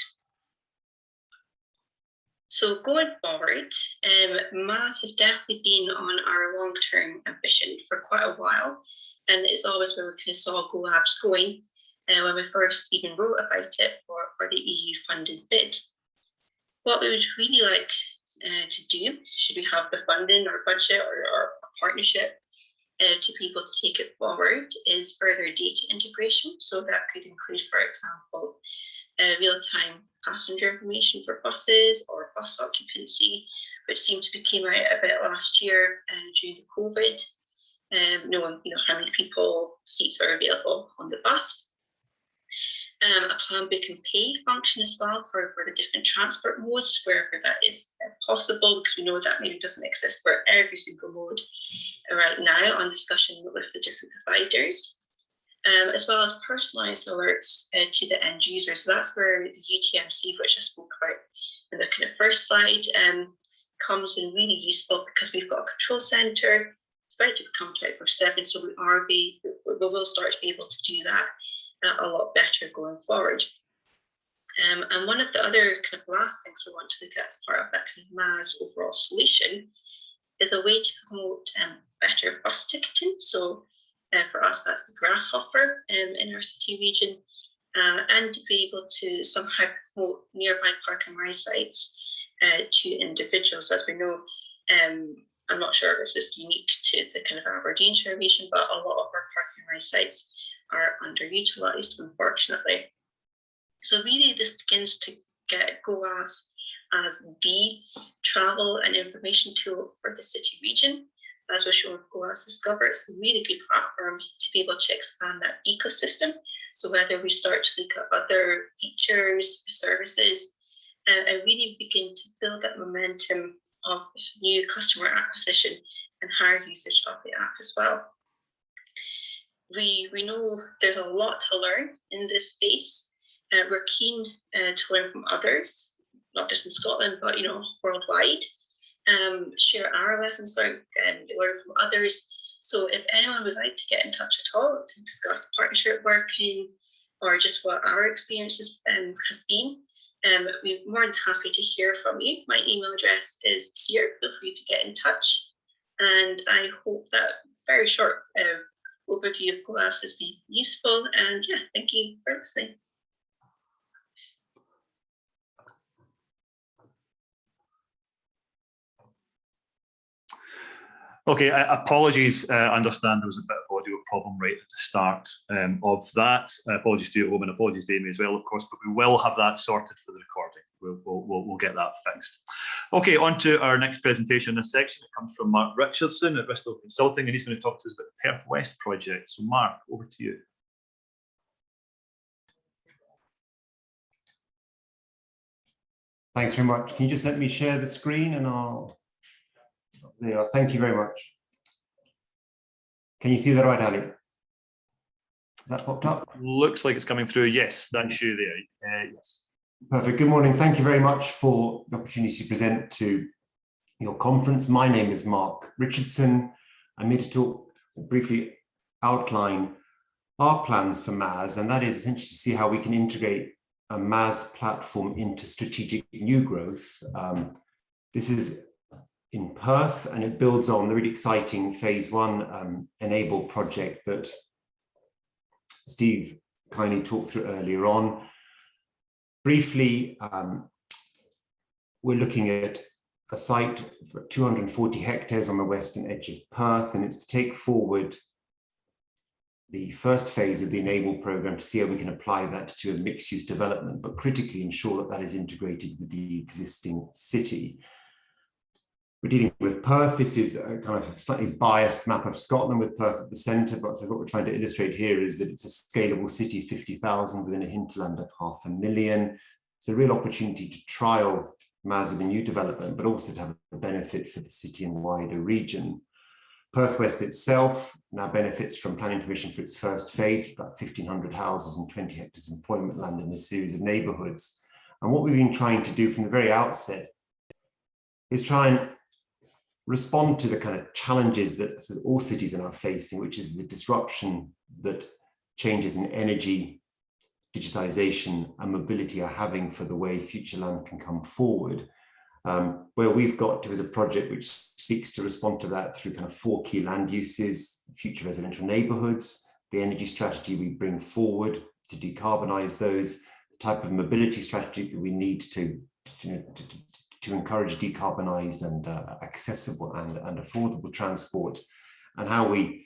So going forward, MaaS has definitely been on our long-term ambition for quite a while, and it's always where we kind of saw GoAbs going when we first even wrote about it for the EU funding bid. What we would really like to do, should we have the funding or budget or a partnership to be able to take it forward, is further data integration. So that could include, for example, real-time passenger information for buses or bus occupancy, which seemed to be came out a bit last year during the COVID, knowing how many people seats are available on the bus. A plan book and pay function as well for the different transport modes wherever that is possible, because we know that maybe doesn't exist for every single mode right now, on discussion with the different providers. As well as personalised alerts to the end user. So that's where the UTMC, which I spoke about in the kind of first slide, comes in really useful, because we've got a control centre. It's about to become 24/7, so we will start to be able to do that a lot better going forward. And one of the other kind of last things we want to look at as part of that kind of MaaS overall solution is a way to promote better bus ticketing. So for us, that's the grasshopper in our city region, and to be able to somehow promote nearby park and ride sites to individuals. As we know, I'm not sure if this is unique to the kind of Aberdeenshire region, but a lot of our park and ride sites are underutilised, unfortunately. So really this begins to get GoAbs as the travel and information tool for the city region. As we're showing GoAbs Discover, it's a really good platform to be able to expand that ecosystem. So whether we start to look at other features, services, and really begin to build that momentum of new customer acquisition and higher usage of the app as well. We know there's a lot to learn in this space. We're keen to learn from others, not just in Scotland, but worldwide. Share our lessons learned and learn from others. So if anyone would like to get in touch at all to discuss partnership working, or just what our experiences has been. We're more than happy to hear from you. My email address is here. Feel free to get in touch. And I hope that very short overview of GoLabs has been useful. And yeah, thank you for listening. Okay, apologies. I understand there was a bit of audio problem right at the start of that. Apologies to you at home and apologies to Amy as well, of course, but we will have that sorted for the recording. We'll get that fixed. Okay, on to our next presentation in this section. It comes from Mark Richardson at Bristol Consulting, and he's going to talk to us about the Perth West project. So Mark, over to you. Thanks very much. Can you just let me share the screen and I'll... There you are. Thank you very much. Can you see that right, Ali? Has that popped up? Looks like it's coming through. Yes, that's you there. Yes. Perfect. Good morning. Thank you very much for the opportunity to present to your conference. My name is Mark Richardson. I'm here to talk, briefly outline our plans for MaaS, and that is essentially to see how we can integrate a MaaS platform into strategic new growth. This is in Perth, and it builds on the really exciting phase 1 Enable project that Steve kindly talked through earlier on. Briefly, we're looking at a site for 240 hectares on the western edge of Perth, and it's to take forward the first phase of the Enable program to see how we can apply that to a mixed-use development, but critically ensure that that is integrated with the existing city. We're dealing with Perth. This is a kind of slightly biased map of Scotland with Perth at the centre, but what we're trying to illustrate here is that it's a scalable city, 50,000 within a hinterland of 500,000. It's a real opportunity to trial MaaS with a new development, but also to have a benefit for the city and wider region. Perth West itself now benefits from planning permission for its first phase, about 1,500 houses and 20 hectares of employment land in a series of neighbourhoods. And what we've been trying to do from the very outset is try and respond to the kind of challenges that all cities are now facing, which is the disruption that changes in energy, digitization and mobility are having for the way future land can come forward. Where we've got to is a project which seeks to respond to that through kind of 4 key land uses: future residential neighbourhoods, the energy strategy we bring forward to decarbonise those, the type of mobility strategy that we need to encourage decarbonised and accessible and affordable transport, and how we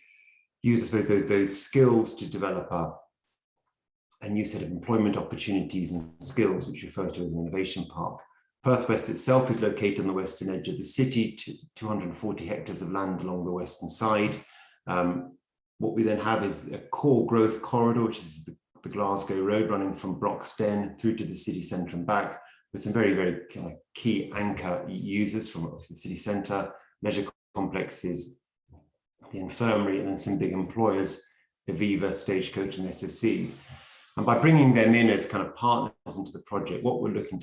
use, I suppose, those skills to develop a new set of employment opportunities and skills, which we refer to as an innovation park. Perth West itself is located on the western edge of the city, 240 hectares of land along the western side. What we then have is a core growth corridor, which is the Glasgow Road running from Broxden through to the city centre and back, with some very, very kind of key anchor users from the city centre, leisure complexes, the infirmary, and then some big employers, Aviva, Stagecoach and SSC. And by bringing them in as kind of partners into the project, what we're looking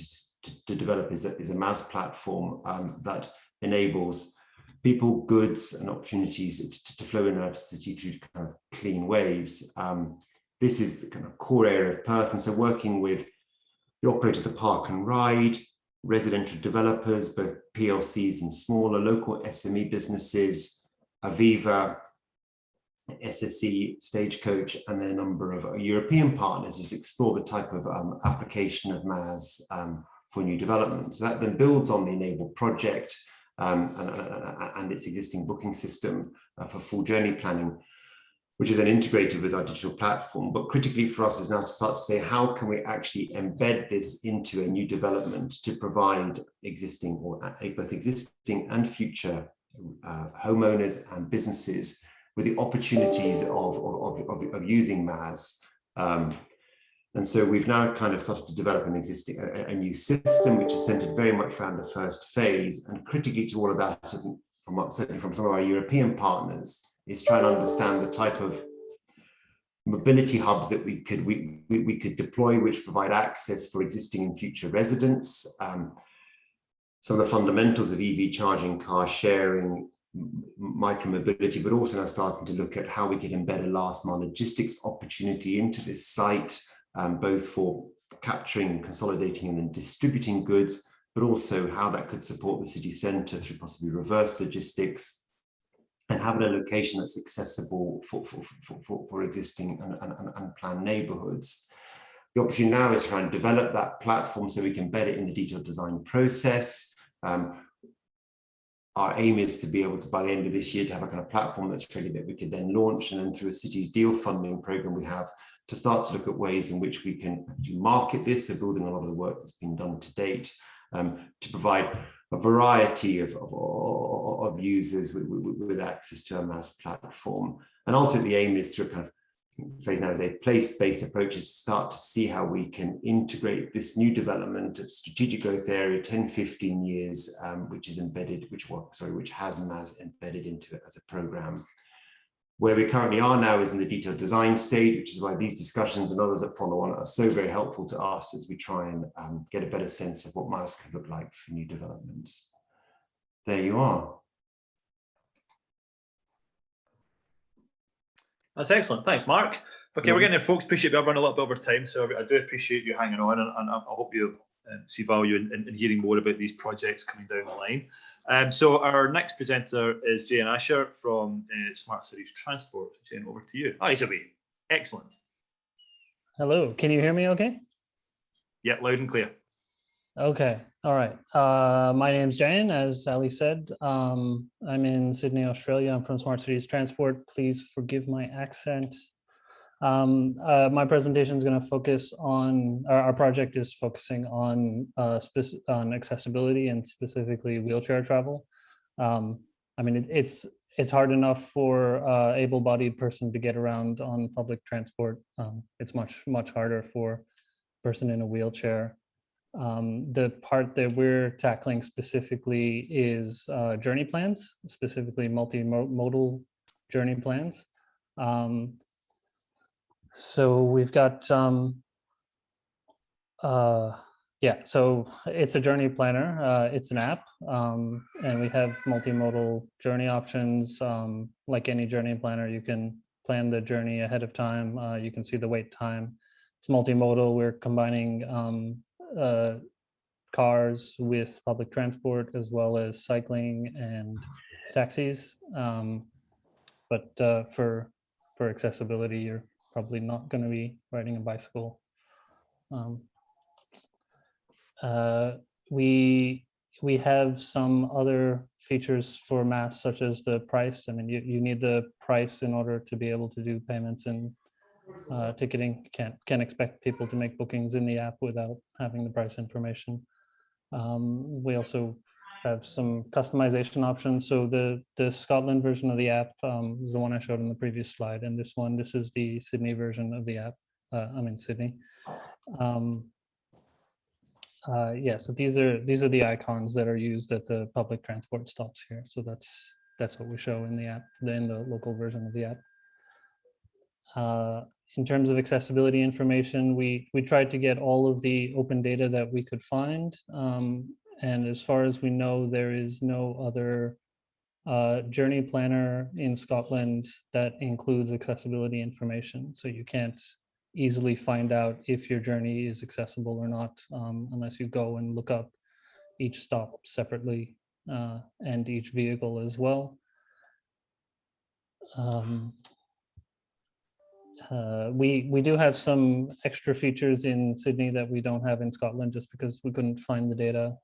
to develop is a MaaS platform that enables people, goods and opportunities to flow in and out of the city through kind of clean ways. This is the kind of core area of Perth, and so working with the operator of the Park and Ride, residential developers, both PLCs and smaller local SME businesses, Aviva, SSC, Stagecoach, and then a number of European partners to explore the type of application of MaaS for new development. So that then builds on the Enable project and its existing booking system for full journey planning, which is then integrated with our digital platform. But critically for us is now to start to say, how can we actually embed this into a new development to provide existing or both existing and future homeowners and businesses with the opportunities of using MaaS. And so we've now kind of started to develop a new system, which is centered very much around the first phase. And critically to all of that, certainly from some of our European partners, is trying to understand the type of mobility hubs that we could deploy, which provide access for existing and future residents. Some of the fundamentals of EV charging, car sharing, micromobility, but also now starting to look at how we can embed a last mile logistics opportunity into this site, both for capturing, consolidating, and then distributing goods, but also how that could support the city centre through possibly reverse logistics, and having a location that's accessible for existing and planned neighbourhoods. The opportunity now is to try and develop that platform so we can embed it in the detailed design process. Our aim is to be able to, by the end of this year, to have a kind of platform that's ready that we could then launch, and then through a city's deal funding program we have, to start to look at ways in which we can actually market this, so building a lot of the work that's been done to date, to provide a variety of users with access to a MaaS platform. And ultimately the aim is through a kind of, the phrase now is a place-based approaches, to start to see how we can integrate this new development of strategic growth area 10-15 years, which is embedded, which has MaaS embedded into it as a program. Where we currently are now is in the detailed design stage, which is why these discussions and others that follow on are so very helpful to us as we try and get a better sense of what MaaS could look like for new developments. There you are. That's excellent. Thanks, Mark. Okay, we're getting there, folks. Appreciate we have run a little bit over time, so I do appreciate you hanging on, and I hope you see value in hearing more about these projects coming down the line. So our next presenter is Jane Asher from Smart Cities Transport. Jane, over to you. Oh, he's away. Excellent. Hello, can you hear me okay? Yeah, loud and clear. Okay, all right. My name's Jane, as Sally said. I'm in Sydney, Australia. I'm from Smart Cities Transport. Please forgive my accent. My presentation is going to focus on, our project is focusing on accessibility and specifically wheelchair travel. I mean, it's hard enough for an able-bodied person to get around on public transport. It's much harder for a person in a wheelchair. The part that we're tackling specifically is journey plans, specifically multimodal journey plans. So we've got, so it's a journey planner, it's an app, and we have multimodal journey options. Like any journey planner, you can plan the journey ahead of time. You can see the wait time. It's multimodal. We're combining cars with public transport as well as cycling and taxis. But for accessibility, you're probably not going to be riding a bicycle. We have some other features for MaaS, such as the price. I mean, you need the price in order to be able to do payments and ticketing. Can't expect people to make bookings in the app without having the price information. We also have some customization options. So the Scotland version of the app is the one I showed in the previous slide, and this is the Sydney version of the app. I'm in Sydney. Yeah, so these are the icons that are used at the public transport stops here. So that's what we show in the app, in the local version of the app. In terms of accessibility information, we tried to get all of the open data that we could find. And as far as we know, there is no other journey planner in Scotland that includes accessibility information. So you can't easily find out if your journey is accessible or not, unless you go and look up each stop separately and each vehicle as well. We do have some extra features in Sydney that we don't have in Scotland, just because we couldn't find the data.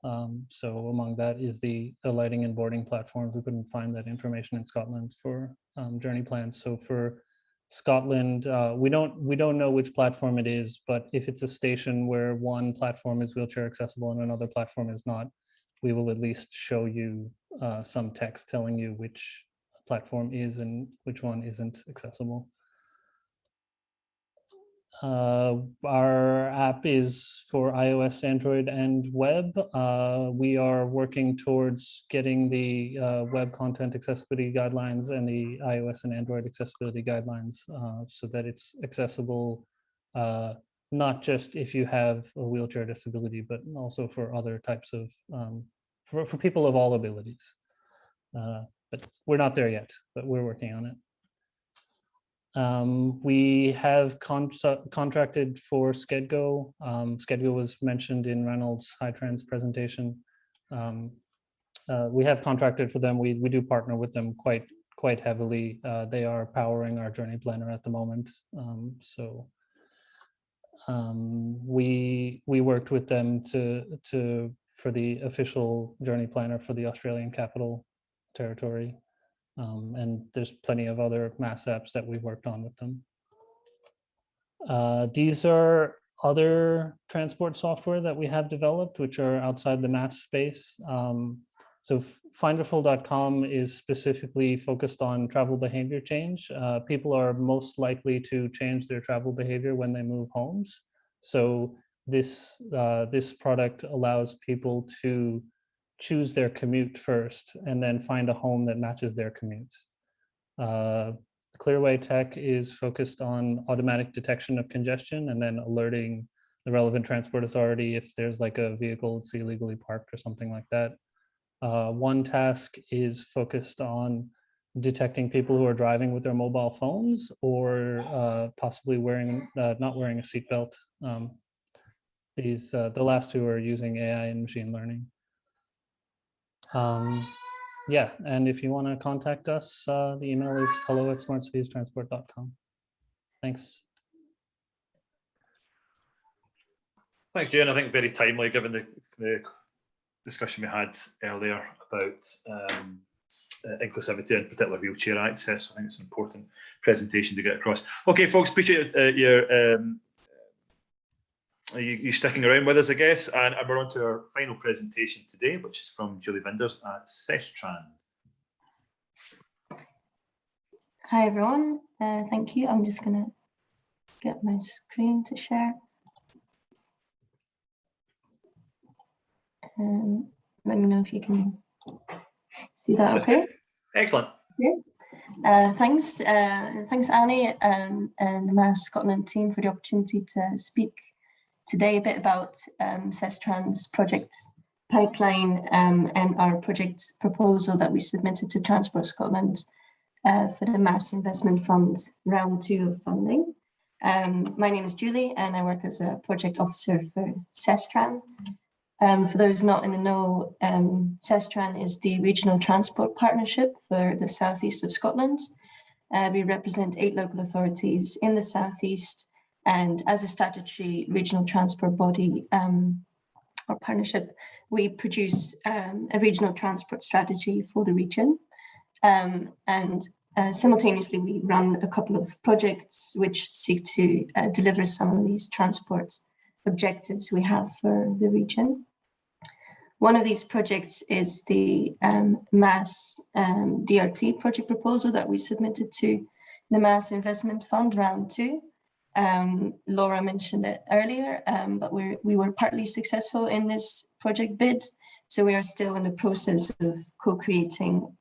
So among that is the alighting and boarding platforms. We couldn't find that information in Scotland for journey plans. So for Scotland, we don't know which platform it is, but if it's a station where one platform is wheelchair accessible and another platform is not, we will at least show you some text telling you which platform is and which one isn't accessible. Our app is for iOS, Android, and web. We are working towards getting the web content accessibility guidelines and the iOS and Android accessibility guidelines so that it's accessible, not just if you have a wheelchair disability, but also for other types of, for people of all abilities. But we're not there yet, but we're working on it. We have contracted for SCEDGO. SCEDGO was mentioned in Reynolds HyTrans presentation. We have contracted for them. We do partner with them quite heavily. They are powering our journey planner at the moment. We worked with them for the official journey planner for the Australian Capital Territory. And there's plenty of other MaaS apps that we've worked on with them. These are other transport software that we have developed, which are outside the MaaS space. So Finderful.com is specifically focused on travel behavior change. People are most likely to change their travel behavior when they move homes. So this product allows people to choose their commute first and then find a home that matches their commute. Clearway Tech is focused on automatic detection of congestion and then alerting the relevant transport authority if there's like a vehicle that's illegally parked or something like that. One Task is focused on detecting people who are driving with their mobile phones or possibly not wearing a seatbelt. The last two are using AI and machine learning. Yeah, and if you want to contact us, the email is hello@smartcitiestransport.com. Thanks. Thanks, Jane. I think very timely given the discussion we had earlier about inclusivity and particular wheelchair access. I think it's an important presentation to get across. Okay, folks, appreciate you sticking around with us, I guess, and we're on to our final presentation today, which is from Julie Vinders at Sestran. Hi everyone, thank you. I'm just going to get my screen to share. Let me know if you can see that. That's okay. Good. Excellent. Yeah. Thanks, Ali and the MaaS Scotland team for the opportunity to speak today a bit about Sestran's project pipeline and our project proposal that we submitted to Transport Scotland for the MaaS Investment Fund round 2 of funding. My name is Julie and I work as a project officer for Sestran. For those not in the know, Sestran is the regional transport partnership for the southeast of Scotland. We represent 8 local authorities in the southeast, and as a statutory regional transport body or partnership, we produce a regional transport strategy for the region. Simultaneously, we run a couple of projects which seek to deliver some of these transport objectives we have for the region. One of these projects is the MaaS DRT project proposal that we submitted to the MaaS Investment Fund round 2. Laura mentioned it earlier, but we were partly successful in this project bid, so we are still in the process of co-creating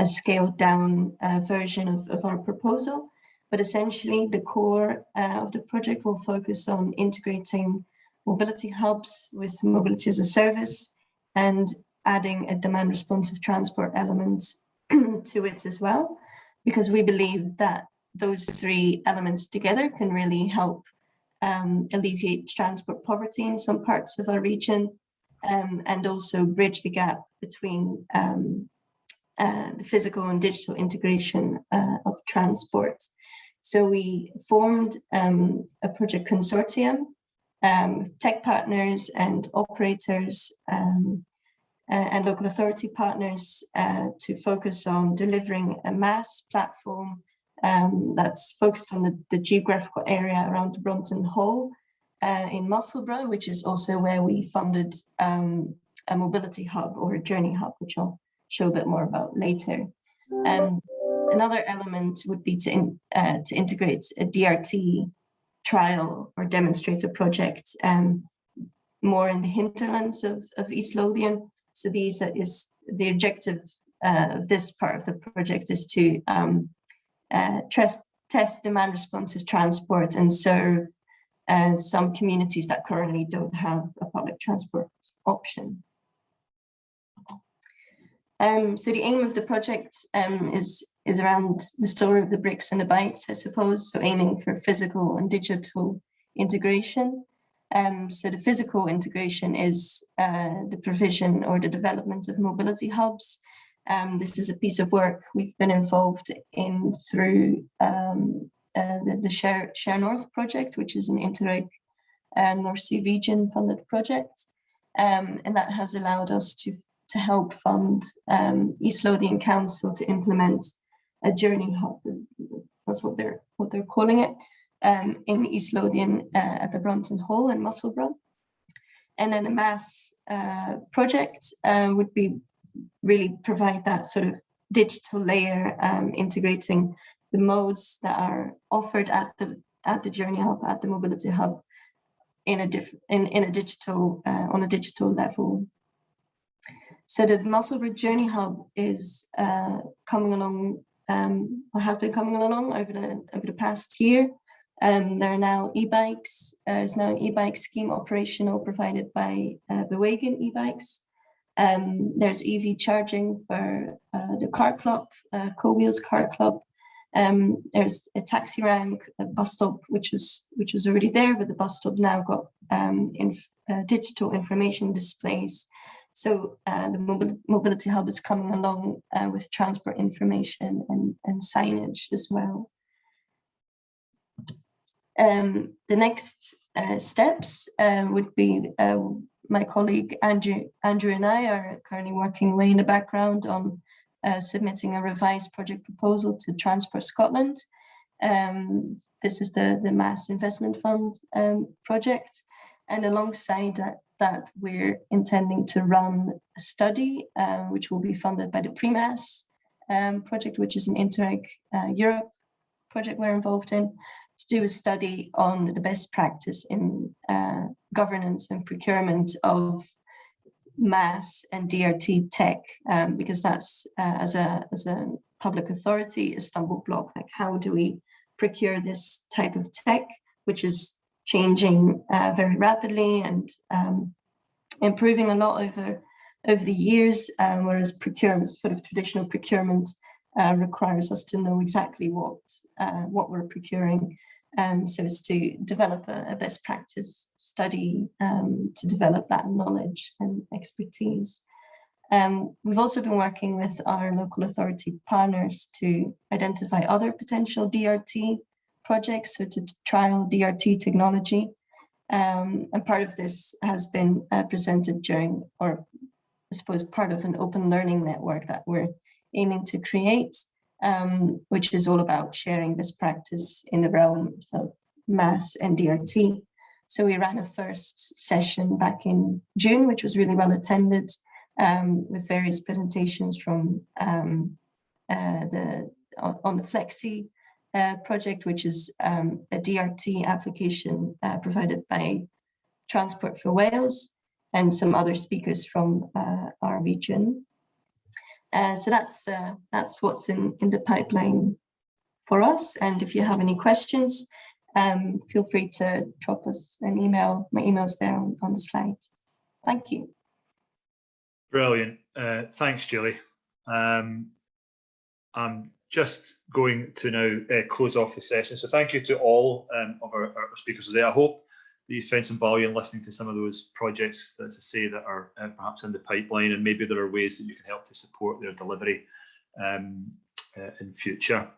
a scaled down version of our proposal. But essentially, the core of the project will focus on integrating mobility hubs with mobility as a service and adding a demand responsive transport element to it as well, because we believe that those 3 elements together can really help alleviate transport poverty in some parts of our region and also bridge the gap between the physical and digital integration of transport. So we formed a project consortium tech partners and operators and local authority partners to focus on delivering a MaaS platform that's focused on the geographical area around Brompton Hall in Musselburgh, which is also where we funded a mobility hub or a journey hub, which I'll show a bit more about later. Another element would be to integrate a DRT trial or demonstrator project more in the hinterlands of East Lothian. So the objective of this part of the project is to test demand responsive transport and serve some communities that currently don't have a public transport option. So the aim of the project is is around the story of the bricks and the bytes, I suppose. So aiming for physical and digital integration. So the physical integration is the provision or the development of mobility hubs. This is a piece of work we've been involved in through the Share North project, which is an Interreg North Sea region funded project. And that has allowed us to help fund East Lothian Council to implement a journey hub. That's what they're calling it, in East Lothian at the Brunton Hall in Musselburgh. And then a MaaS project would be really provide that sort of digital layer, integrating the modes that are offered at the journey hub, at the mobility hub, in a digital on a digital level. So the Musselburgh Journey Hub is coming along, or has been coming along over the past year. There are now e-bikes. There's now an e-bike scheme operational provided by Bewagen e-bikes. There's EV charging for the car club, Co-Wheels Car Club. There's a taxi rank, a bus stop, which was already there, but the bus stop now got digital information displays. So the mobility hub is coming along with transport information and signage as well. The next steps would be my colleague Andrew and I are currently working away in the background on submitting a revised project proposal to Transport Scotland. This is the MaaS Investment Fund project, and alongside that we're intending to run a study which will be funded by the MaaS project, which is an Interreg Europe project we're involved in, to do a study on the best practice in governance and procurement of MaaS and DRT tech, because that's as a public authority a stumble block. Like, how do we procure this type of tech, which is changing very rapidly and improving a lot over the years, whereas procurement, sort of traditional procurement, requires us to know exactly what we're procuring. So it's to develop a best practice study to develop that knowledge and expertise. We've also been working with our local authority partners to identify other potential DRT projects, so to trial DRT technology. And part of this has been presented during, or I suppose part of an open learning network that we're aiming to create, which is all about sharing best practice in the realm of MaaS and DRT. So we ran a first session back in June, which was really well attended, with various presentations from on the Flexi project, which is a DRT application provided by Transport for Wales, and some other speakers from our region. So that's what's in the pipeline for us. And if you have any questions, feel free to drop us an email. My email's there on the slide. Thank you. Brilliant. Thanks, Julie. I'm just going to now close off the session. So thank you to all of our speakers today. I hope that you found some value in listening to some of those projects, as I say, that are perhaps in the pipeline, and maybe there are ways that you can help to support their delivery in future.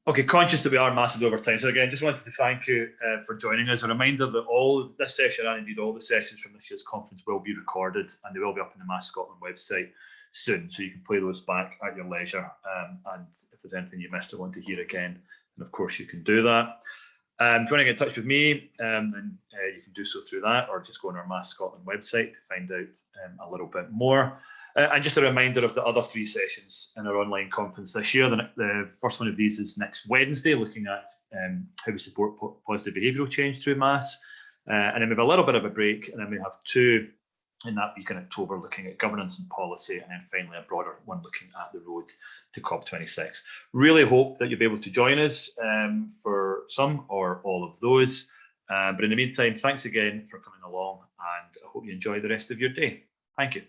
Okay, conscious that we are massively over time. So again, just wanted to thank you for joining us. A reminder that all of this session, and indeed all the sessions from this year's conference, will be recorded, and they will be up on the MaaS Scotland website soon, so you can play those back at your leisure. And if there's anything you missed or want to hear again, then of course you can do that. If you want to get in touch with me, then you can do so through that, or just go on our MaaS Scotland website to find out a little bit more. And just a reminder of the other 3 sessions in our online conference this year. The first one of these is next Wednesday, looking at how we support positive behavioural change through MaaS. And then we have a little bit of a break, and then we have 2 in that week in October, looking at governance and policy, and then finally a broader one looking at the road to COP26. Really hope that you'll be able to join us for some or all of those. But in the meantime, thanks again for coming along, and I hope you enjoy the rest of your day. Thank you.